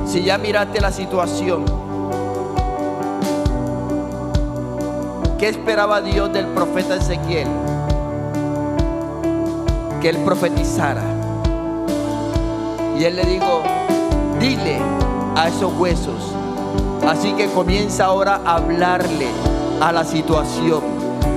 si ya miraste la situación, ¿qué esperaba Dios del profeta Ezequiel? Que él profetizara. Y él le dijo: dile a esos huesos. Así que comienza ahora a hablarle a la situación.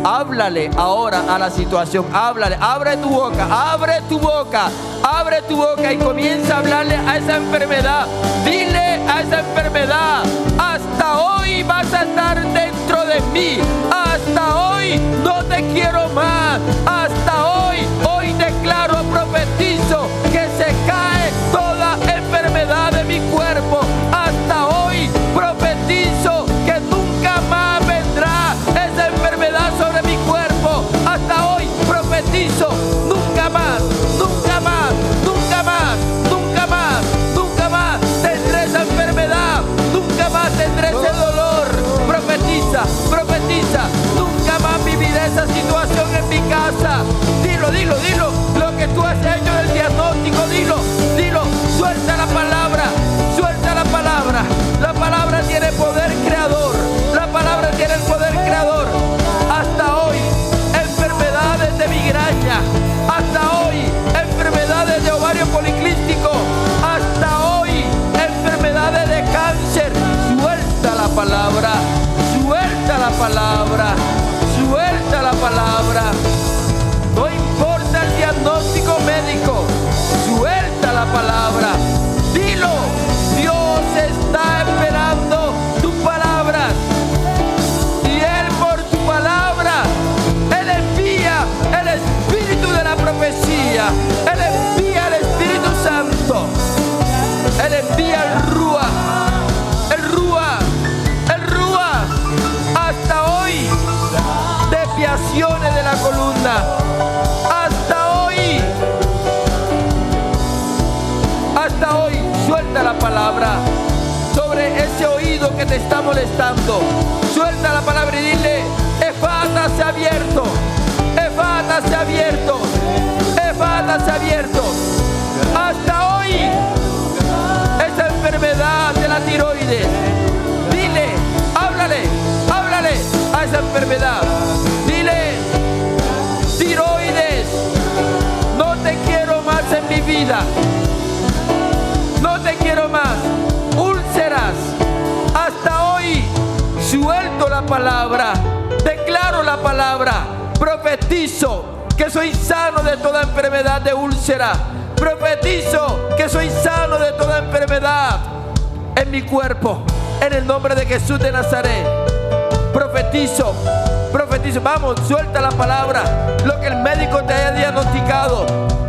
Háblale ahora a la situación. Háblale, abre tu boca, abre tu boca, abre tu boca y comienza a hablarle a esa enfermedad. Dile a esa enfermedad: hasta hoy vas a estar dentro de mí. Hasta hoy no te quiero más. Hasta hoy declaro, profetizo que se cae toda enfermedad de mi cuerpo. Hasta hoy profetizo que nunca más vendrá esa enfermedad sobre mi cuerpo. Hasta hoy profetizo: nunca más, nunca más, nunca más, nunca más, nunca más tendré esa enfermedad. Nunca más tendré ese dolor. Profetiza, profetiza: nunca más viviré esa situación en mi casa. Dilo, dilo, dilo. Lo que tú has hecho del diagnóstico, dilo, dilo. Suelta la palabra, suelta la palabra. La palabra tiene poder creador. La palabra tiene el poder creador. Hasta hoy, enfermedades de migraña. Hasta hoy, enfermedades de ovario policístico. Hasta hoy, enfermedades de cáncer. Suelta la palabra, suelta la palabra, suelta la palabra. No importa el diagnóstico médico, suelta la palabra. Dilo, Dios está esperando tus palabras. Y Él, por tu palabra, Él envía el espíritu de la profecía. Él envía el Espíritu Santo. Él envía el Ruach. El Ruach. El Ruach. Hasta hoy, desviaciones de la columna. Hasta hoy, suelta la palabra sobre ese oído que te está molestando. Suelta la palabra y dile: Efata se ha abierto, Efata se ha abierto, Efata se ha abierto. Hasta hoy, esa enfermedad de la tiroides, dile, háblale, háblale a esa enfermedad. Dile: tiroides, no te quiero más en mi vida. No te quiero más. Úlceras, hasta hoy suelto la palabra, declaro la palabra, profetizo que soy sano de toda enfermedad de úlcera. Profetizo que soy sano de toda enfermedad en mi cuerpo, en el nombre de Jesús de Nazaret. Profetizo, profetizo. Vamos, suelta la palabra. Lo que el médico te haya diagnosticado,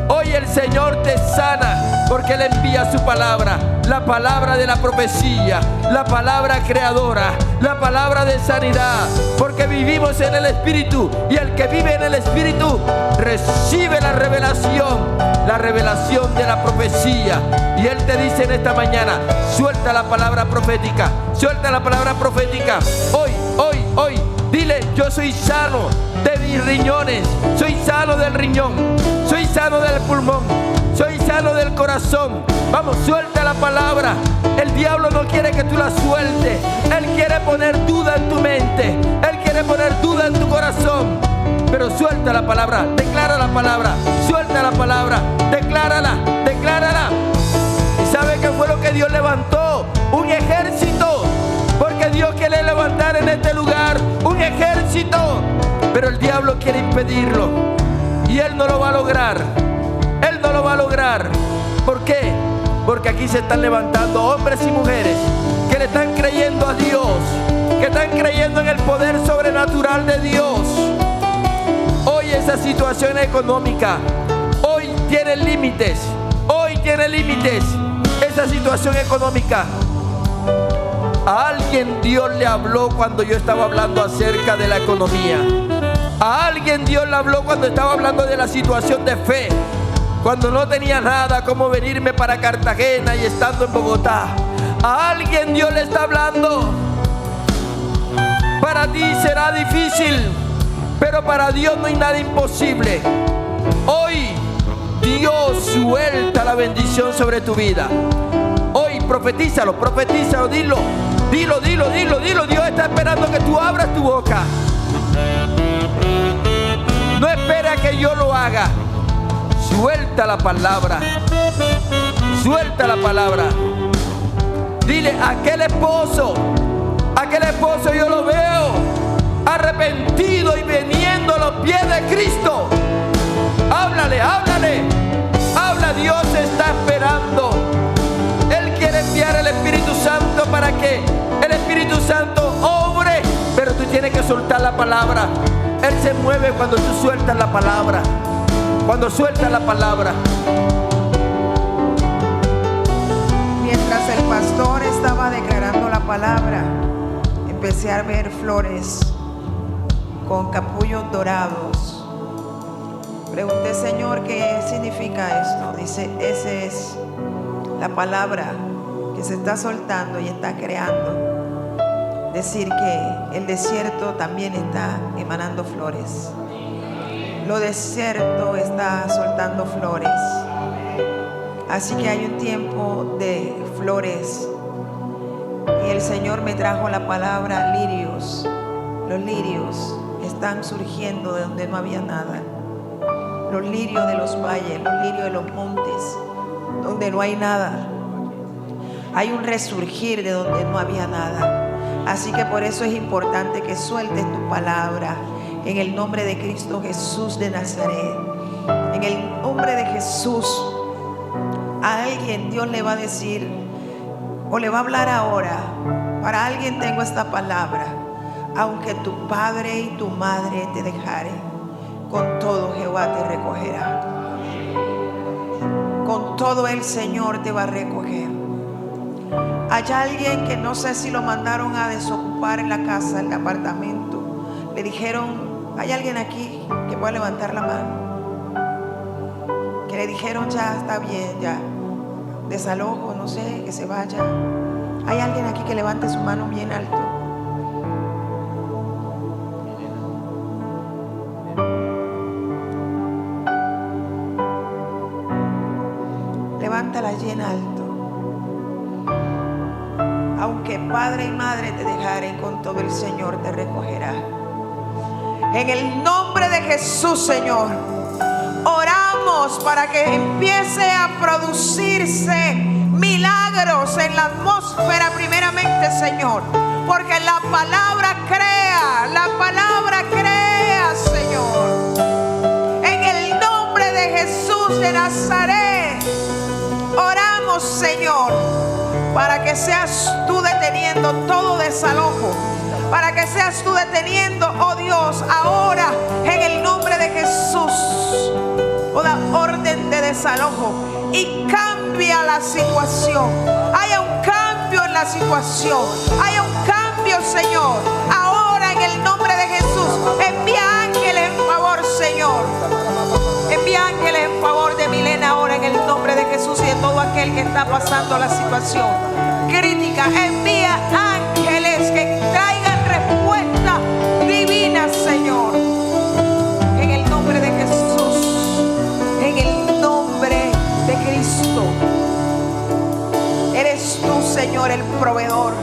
hoy el Señor te sana. porque Él envía su palabra, la palabra de la profecía, la palabra creadora, la palabra de sanidad, porque vivimos en el Espíritu, y el que vive en el Espíritu recibe la revelación de la profecía. Y Él te dice en esta mañana: suelta la palabra profética, suelta la palabra profética. Hoy, dile: yo soy sano de mis riñones, soy sano del riñón, soy sano del pulmón, soy sano del corazón. Vamos, suelta la palabra. El diablo no quiere que tú la sueltes. Él quiere poner duda en tu mente, Él quiere poner duda en tu corazón. Pero suelta la palabra, declara la palabra, suelta la palabra, declárala, declárala. ¿Y sabe qué fue lo que Dios levantó? Un ejército. Porque Dios quiere levantar en este lugar un ejército. Pero el diablo quiere impedirlo, y Él no lo va a lograr. Él no lo va a lograr. ¿Por qué? Porque aquí se están levantando hombres y mujeres que le están creyendo a Dios, que están creyendo en el poder sobrenatural de Dios. Hoy esa situación económica, hoy tiene límites, hoy tiene límites. Esa situación económica, a alguien Dios le habló cuando yo estaba hablando acerca de la economía. A alguien Dios le habló cuando estaba hablando de la situación de fe, cuando no tenía nada como venirme para Cartagena y estando en Bogotá. A alguien Dios le está hablando. Para ti será difícil, pero para Dios no hay nada imposible. Hoy Dios suelta la bendición sobre tu vida. Hoy profetízalo, dilo. Dios está esperando que tú abras tu boca. No espera que yo lo haga. Suelta la palabra. Suelta la palabra. Dile: aquel esposo yo lo veo arrepentido y viniendo a los pies de Cristo. Háblale. Habla, Dios está esperando. Él quiere enviar el Espíritu Santo para que el Espíritu Santo obre, pero tú tienes que soltar la palabra. Él se mueve cuando tú sueltas la palabra. Cuando sueltas la palabra. Mientras el pastor estaba declarando la palabra, empecé a ver flores con capullos dorados. Pregunté: Señor, ¿qué significa esto? Dice: esa es la palabra que se está soltando y está creando. Decir que el desierto también está emanando flores. Lo desierto está soltando flores. Así que hay un tiempo de flores. Y el Señor me trajo la palabra lirios. Los lirios están surgiendo de donde no había nada. Los lirios de los valles, los lirios de los montes, donde no hay nada. Hay un resurgir de donde no había nada. Así que por eso es importante que sueltes tu palabra en el nombre de Cristo Jesús de Nazaret. En el nombre de Jesús, a alguien Dios le va a decir o le va a hablar ahora. Para alguien tengo esta palabra: aunque tu padre y tu madre te dejaren, con todo Jehová te recogerá. Con todo el Señor te va a recoger. Hay alguien que no sé si lo mandaron a desocupar en la casa, en el apartamento. Le dijeron: ¿hay alguien aquí que pueda levantar la mano? Que le dijeron: ya está bien, ya desalojo, no sé, que se vaya. ¿Hay alguien aquí que levante su mano bien alto? Levántala bien alto. Aunque padre y madre te dejaren, con todo el Señor te recogerá. En el nombre de Jesús, Señor, oramos para que empiece a producirse milagros en la atmósfera primeramente, Señor, porque la palabra crea, Señor. En el nombre de Jesús de Nazaret, oramos, Señor, para que seas tú deteniendo todo desalojo, para que seas tú deteniendo, oh Dios, ahora en el nombre de Jesús, toda orden de desalojo y cambio cambia la situación. Haya un cambio en la situación. Haya un cambio, Señor. Ahora en el nombre de Jesús, envía ángeles en favor, Señor. Envía ángeles en favor de Milena ahora en el nombre de Jesús y de todo aquel que está pasando la situación crítica. Envía ángeles que traigan respuesta divina, Señor. En el nombre de Jesús, en el nombre de Cristo. Eres tú, Señor, el proveedor.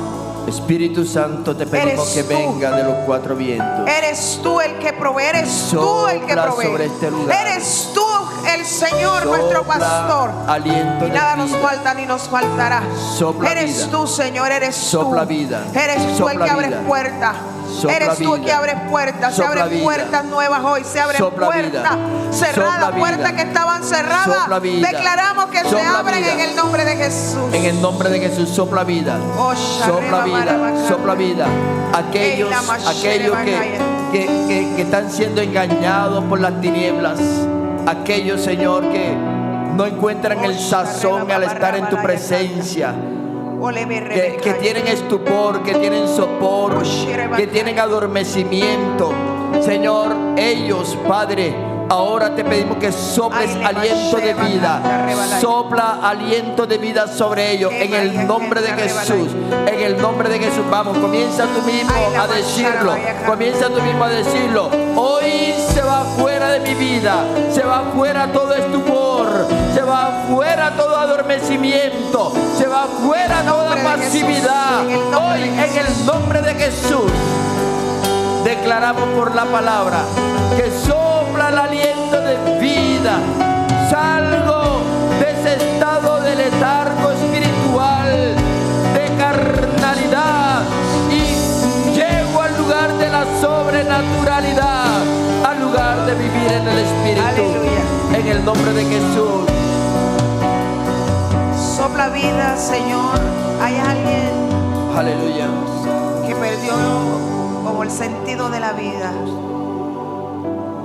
Espíritu Santo, te pedimos que venga de los cuatro vientos. Eres tú el que provee, eres tú el que provee. Sobre este lugar. Eres tú el Señor, nuestro pastor. Aliento y nada nos falta ni nos faltará. Eres vida. Tú, Señor, eres sopla tú. Vida. Eres tú el que abres puertas. Eres tú el que abres puertas. Se abren puertas nuevas hoy. Se abren puertas cerradas, puertas que estaban cerradas. Declaramos que se abren en el nombre de Jesús. En el nombre de Jesús, sopla vida. Sopla vida, sopla vida. Aquellos que están siendo engañados por las tinieblas. Aquellos, Señor, que no encuentran el sazón al estar en tu presencia. Que tienen estupor, que tienen sopor, que tienen adormecimiento. Señor, ellos, Padre, ahora te pedimos que soples aliento de vida. Sopla aliento de vida sobre ellos. En el nombre de Jesús. En el nombre de Jesús. Vamos, comienza tú mismo a decirlo. Comienza tú mismo a decirlo. Hoy se va fuera de mi vida. Se va fuera todo estupor. Se va fuera todo adormecimiento. Se va fuera toda pasividad. Hoy en el nombre de Jesús. Declaramos por la palabra que sopla el aliento de vida. Salgo de ese estado de letargo espiritual, de carnalidad, y llego al lugar de la sobrenaturalidad, al lugar de vivir en el Espíritu. Aleluya. En el nombre de Jesús. Sopla vida, Señor. Hay alguien, aleluya, que perdió como el sentido de la vida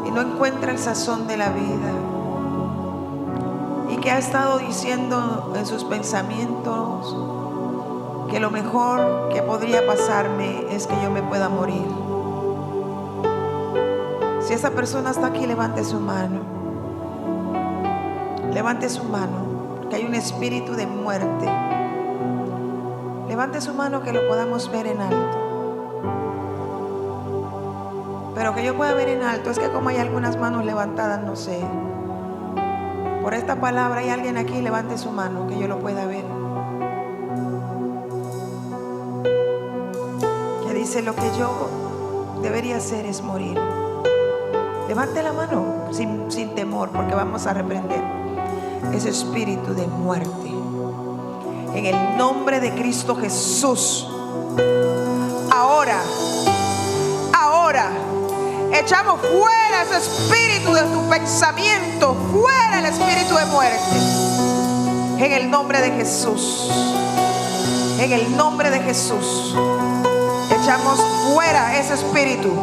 y no encuentra el sazón de la vida, y que ha estado diciendo en sus pensamientos que lo mejor que podría pasarme es que yo me pueda morir. Si esa persona está aquí, levante su mano. Levante su mano, porque hay un espíritu de muerte. Levante su mano, que lo podamos ver en alto. Pero que yo pueda ver en alto, es que como hay algunas manos levantadas, no sé. Por esta palabra, hay alguien aquí, levante su mano, que yo lo pueda ver. Que dice: lo que yo debería hacer es morir. Levante la mano sin temor, porque vamos a reprender ese espíritu de muerte. En el nombre de Cristo Jesús. Ahora, echamos fuera ese espíritu de tu pensamiento, fuera el espíritu de muerte. En el nombre de Jesús. En el nombre de Jesús. Echamos fuera ese espíritu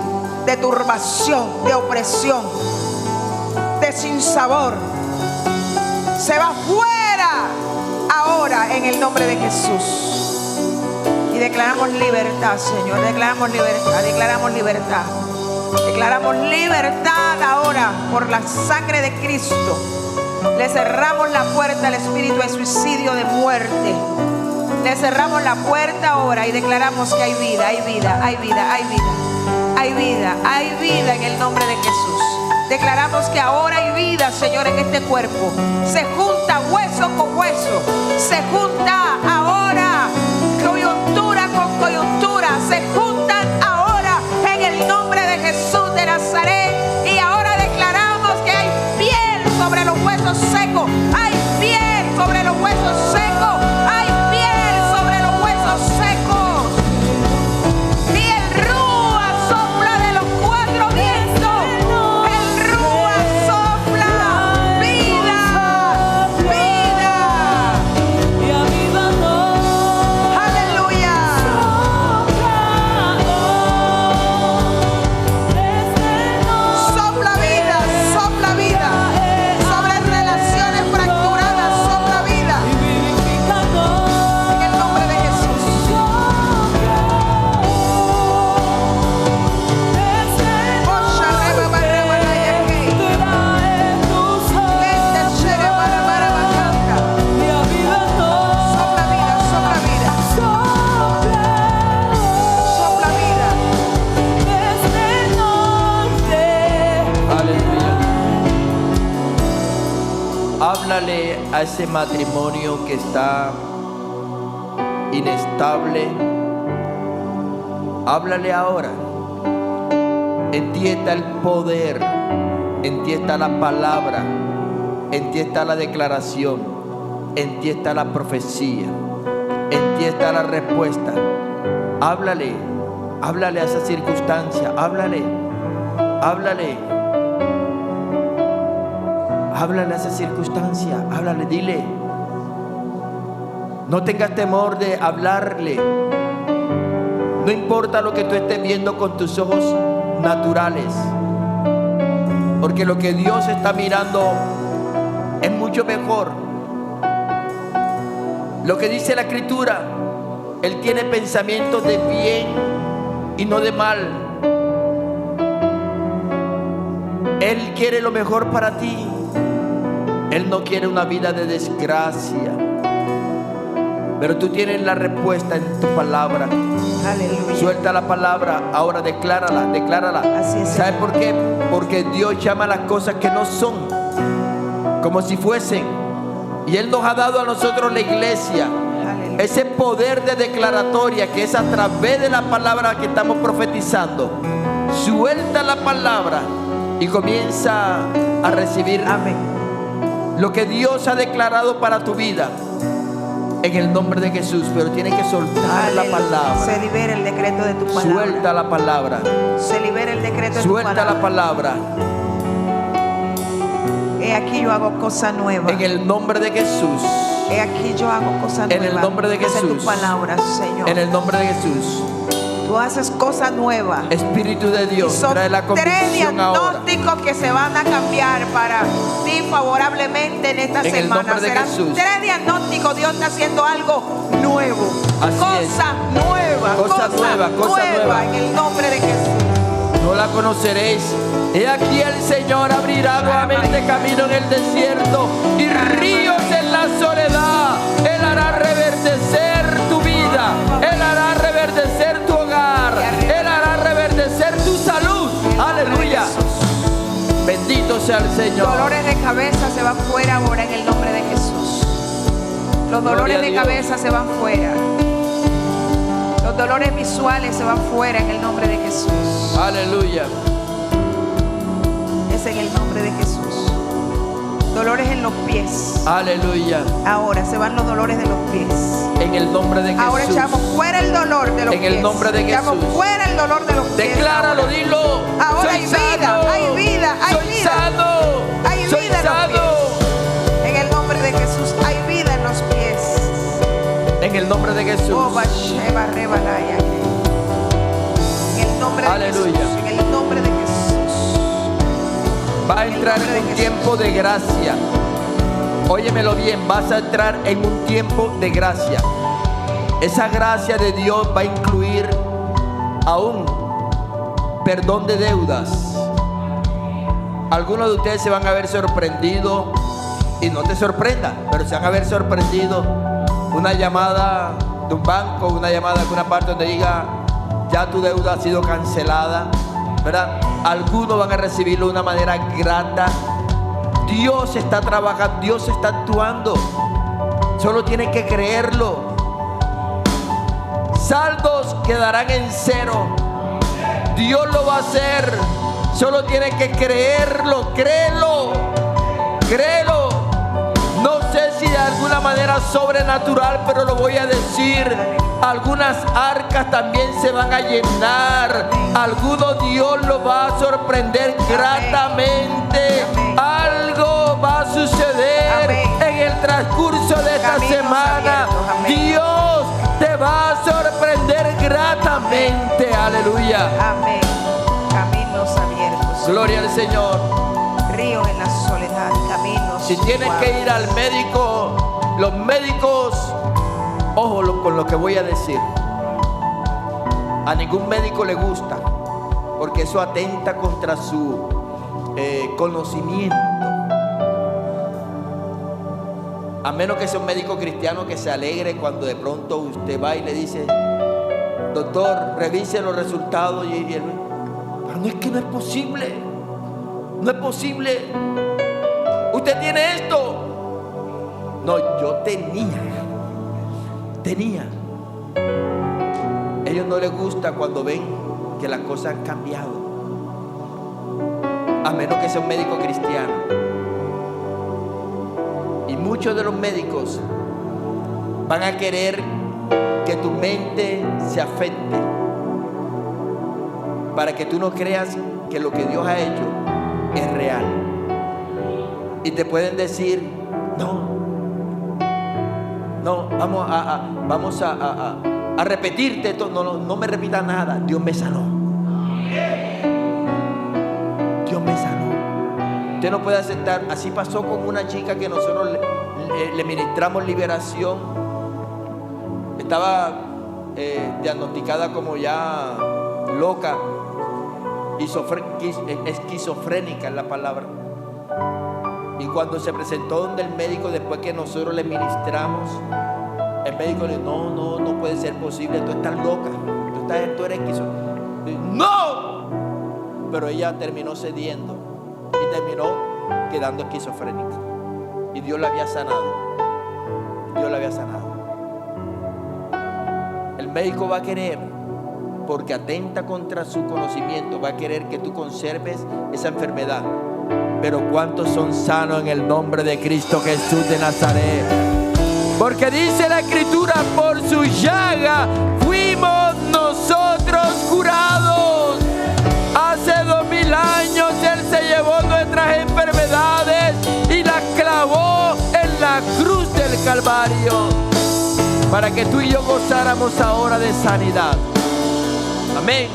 de turbación, de opresión, de sinsabor. Se va fuera ahora en el nombre de Jesús. Y declaramos libertad, Señor. Declaramos libertad, declaramos libertad. Declaramos libertad ahora por la sangre de Cristo. Le cerramos la puerta al espíritu de suicidio, de muerte. Le cerramos la puerta ahora y declaramos que hay vida, hay vida, hay vida, hay vida. Hay vida, hay vida en el nombre de Jesús. Declaramos que ahora hay vida, Señor, en este cuerpo. Se junta hueso con hueso. Se junta ahora coyuntura con coyuntura. Se juntan ahora en el nombre de Jesús de Nazaret. Y ahora declaramos que hay piel sobre los huesos secos. Hay piel sobre los huesos secos. Hay piel sobre los huesos secos. Y el Rúa sopla de los cuatro vientos. El Rúa sopla vida, vida. Y avívanos. Aleluya. Sopla vida sobre relaciones fracturadas. Háblale a ese matrimonio que está inestable. Háblale ahora. En ti está el poder, en ti está la palabra, en ti está la declaración, en ti está la profecía, en ti está la respuesta. Háblale, háblale a esa circunstancia, háblale, háblale, háblale a esa circunstancia, háblale, dile. No tengas temor de hablarle. No importa lo que tú estés viendo con tus ojos naturales, porque lo que Dios está mirando es mucho mejor. Lo que dice la Escritura, Él tiene pensamientos de bien y no de mal. Él quiere lo mejor para ti. Él no quiere una vida de desgracia. Pero tú tienes la respuesta en tu palabra. Aleluya. Suelta la palabra, ahora declárala, declárala. Así es. ¿Sabes por qué? Porque Dios llama las cosas que no son como si fuesen. Y Él nos ha dado a nosotros la iglesia. Aleluya. Ese poder de declaratoria que es a través de la palabra que estamos profetizando. Suelta la palabra y comienza a recibir Amén. lo que Dios ha declarado para tu vida. En el nombre de Jesús, pero tienes que soltar la Aleluya. palabra. Se libera el decreto de tu palabra. Suelta la palabra. Se libera el decreto de tu Suelta palabra. la palabra. He aquí yo hago cosa nueva. En el nombre de Jesús. He aquí yo hago cosa nueva. En el nombre de Dice Jesús. tu palabra, Señor. En el nombre de Jesús. Tú haces cosa nueva. Espíritu de Y Dios, son trae la 3 convicción ahora. diagnósticos que se van a cambiar para ti favorablemente en esta En el semana. nombre de Serán Jesús. 3 diagnósticos. Dios está haciendo algo nuevo. Así Cosa nueva. Cosa nueva, cosa nueva. En el nombre de Jesús. No la conoceréis. He aquí el Señor abrirá nuevamente camino en el desierto y ríos en la soledad. Él hará reverdecer tu vida. Él hará reverdecer tu hogar. Él hará reverdecer tu salud. Aleluya. Bendito sea el Señor. Dolores de cabeza se van fuera ahora en el nombre de Jesús. Los Gloria dolores a de Dios. cabeza se van fuera. Los dolores visuales se van fuera en el nombre de Jesús. Aleluya. Es en el nombre de Jesús. Dolores en los pies. Aleluya. Ahora se van los dolores de los pies. En el nombre de Jesús. Ahora echamos fuera el dolor de los En pies. el nombre de Echamos Jesús. fuera el dolor de los pies. Decláralo, ahora. dilo. Ahora Soy hay vida, sano. hay vida, hay Soy vida. sano. Hay Soy vida en los sano. En el nombre de Jesús hay vida en los pies. En el nombre de Jesús. Oh, Basheba, Rebalaya. En el nombre de Aleluya. Jesús. En el nombre de Jesús. Va a entrar nombre de en un Jesús. tiempo de gracia. Óyemelo bien, vas a entrar en un tiempo de gracia. Esa gracia de Dios va a incluir aún perdón de deudas. Algunos de ustedes se van a ver sorprendidos, y no te sorprenda, pero se van a ver sorprendidos. Una llamada de un banco, una llamada de alguna parte donde diga ya tu deuda ha sido cancelada, ¿verdad? Algunos van a recibirlo de una manera grata. Dios está trabajando, Dios está actuando. Solo tienen que creerlo. Saldos quedarán en cero. Dios lo va a hacer. Solo tienen que creerlo. Créelo. Créelo. No sé si de alguna manera sobrenatural, pero lo voy a decir. Algunas arcas también se van a llenar. Alguno Dios lo va a sorprender gratamente. Algo va a suceder en el transcurso de esta Caminos semana. abiertos. Amén. Dios te va a sorprender gratamente. Aleluya. Amén. Caminos abiertos. Gloria al Señor. Ríos en la soledad. Caminos. Si tienes que ir al médico, los médicos, ojo con lo que voy a decir. A ningún médico le gusta, porque eso atenta contra su conocimiento. A menos que sea un médico cristiano que se alegre cuando de pronto usted va y le dice: doctor, revise los resultados. Y él, pero no, es que no es posible. No es posible. Usted tiene esto. No, yo tenía. Ellos no les gusta cuando ven que las cosas han cambiado, a menos que sea un médico cristiano. Y muchos de los médicos van a querer que tu mente se afecte, para que tú no creas que lo que Dios ha hecho es real. Y te pueden decir, no, vamos a repetirte esto. No me repita nada. Dios me sanó. Usted no puede aceptar. Así pasó con una chica que nosotros le ministramos liberación. Estaba diagnosticada como ya loca, esquizofrénica es la palabra. Y cuando se presentó donde el médico, después que nosotros le ministramos, el médico le dijo, no puede ser posible, tú estás loca, tú eres esquizofrénica. ¡No! Pero ella terminó cediendo y terminó quedando esquizofrénica. Y Dios la había sanado. El médico va a querer, porque atenta contra su conocimiento, va a querer que tú conserves esa enfermedad. Pero ¿cuántos son sanos en el nombre de Cristo Jesús de Nazaret? Porque dice la Escritura, por su llaga fuimos nosotros curados. Hace 2000 años Él se llevó nuestras enfermedades y las clavó en la cruz del Calvario, para que tú y yo gozáramos ahora de sanidad. Amén.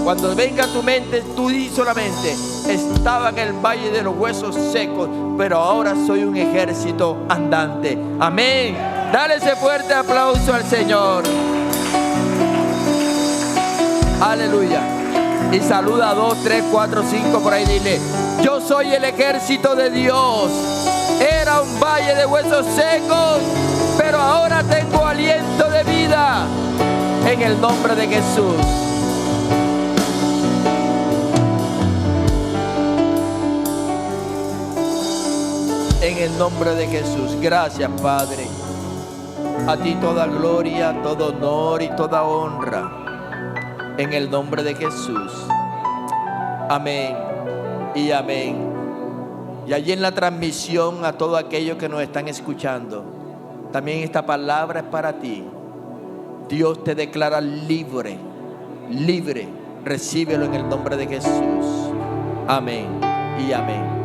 Cuando venga a tu mente, tú di solamente, estaba en el valle de los huesos secos, pero ahora soy un ejército andante. Amén. Dale ese fuerte aplauso al Señor. Aleluya. Y saluda a 2, 3, 4, 5 por ahí. Dile, yo soy el ejército de Dios. Era un valle de huesos secos, pero ahora tengo aliento de vida. En el nombre de Jesús. En el nombre de Jesús. Gracias, Padre. A ti toda gloria, todo honor y toda honra. En el nombre de Jesús. Amén y amén. Y allí en la transmisión, a todos aquellos que nos están escuchando, también esta palabra es para ti. Dios te declara libre. Recíbelo en el nombre de Jesús. Amén y amén.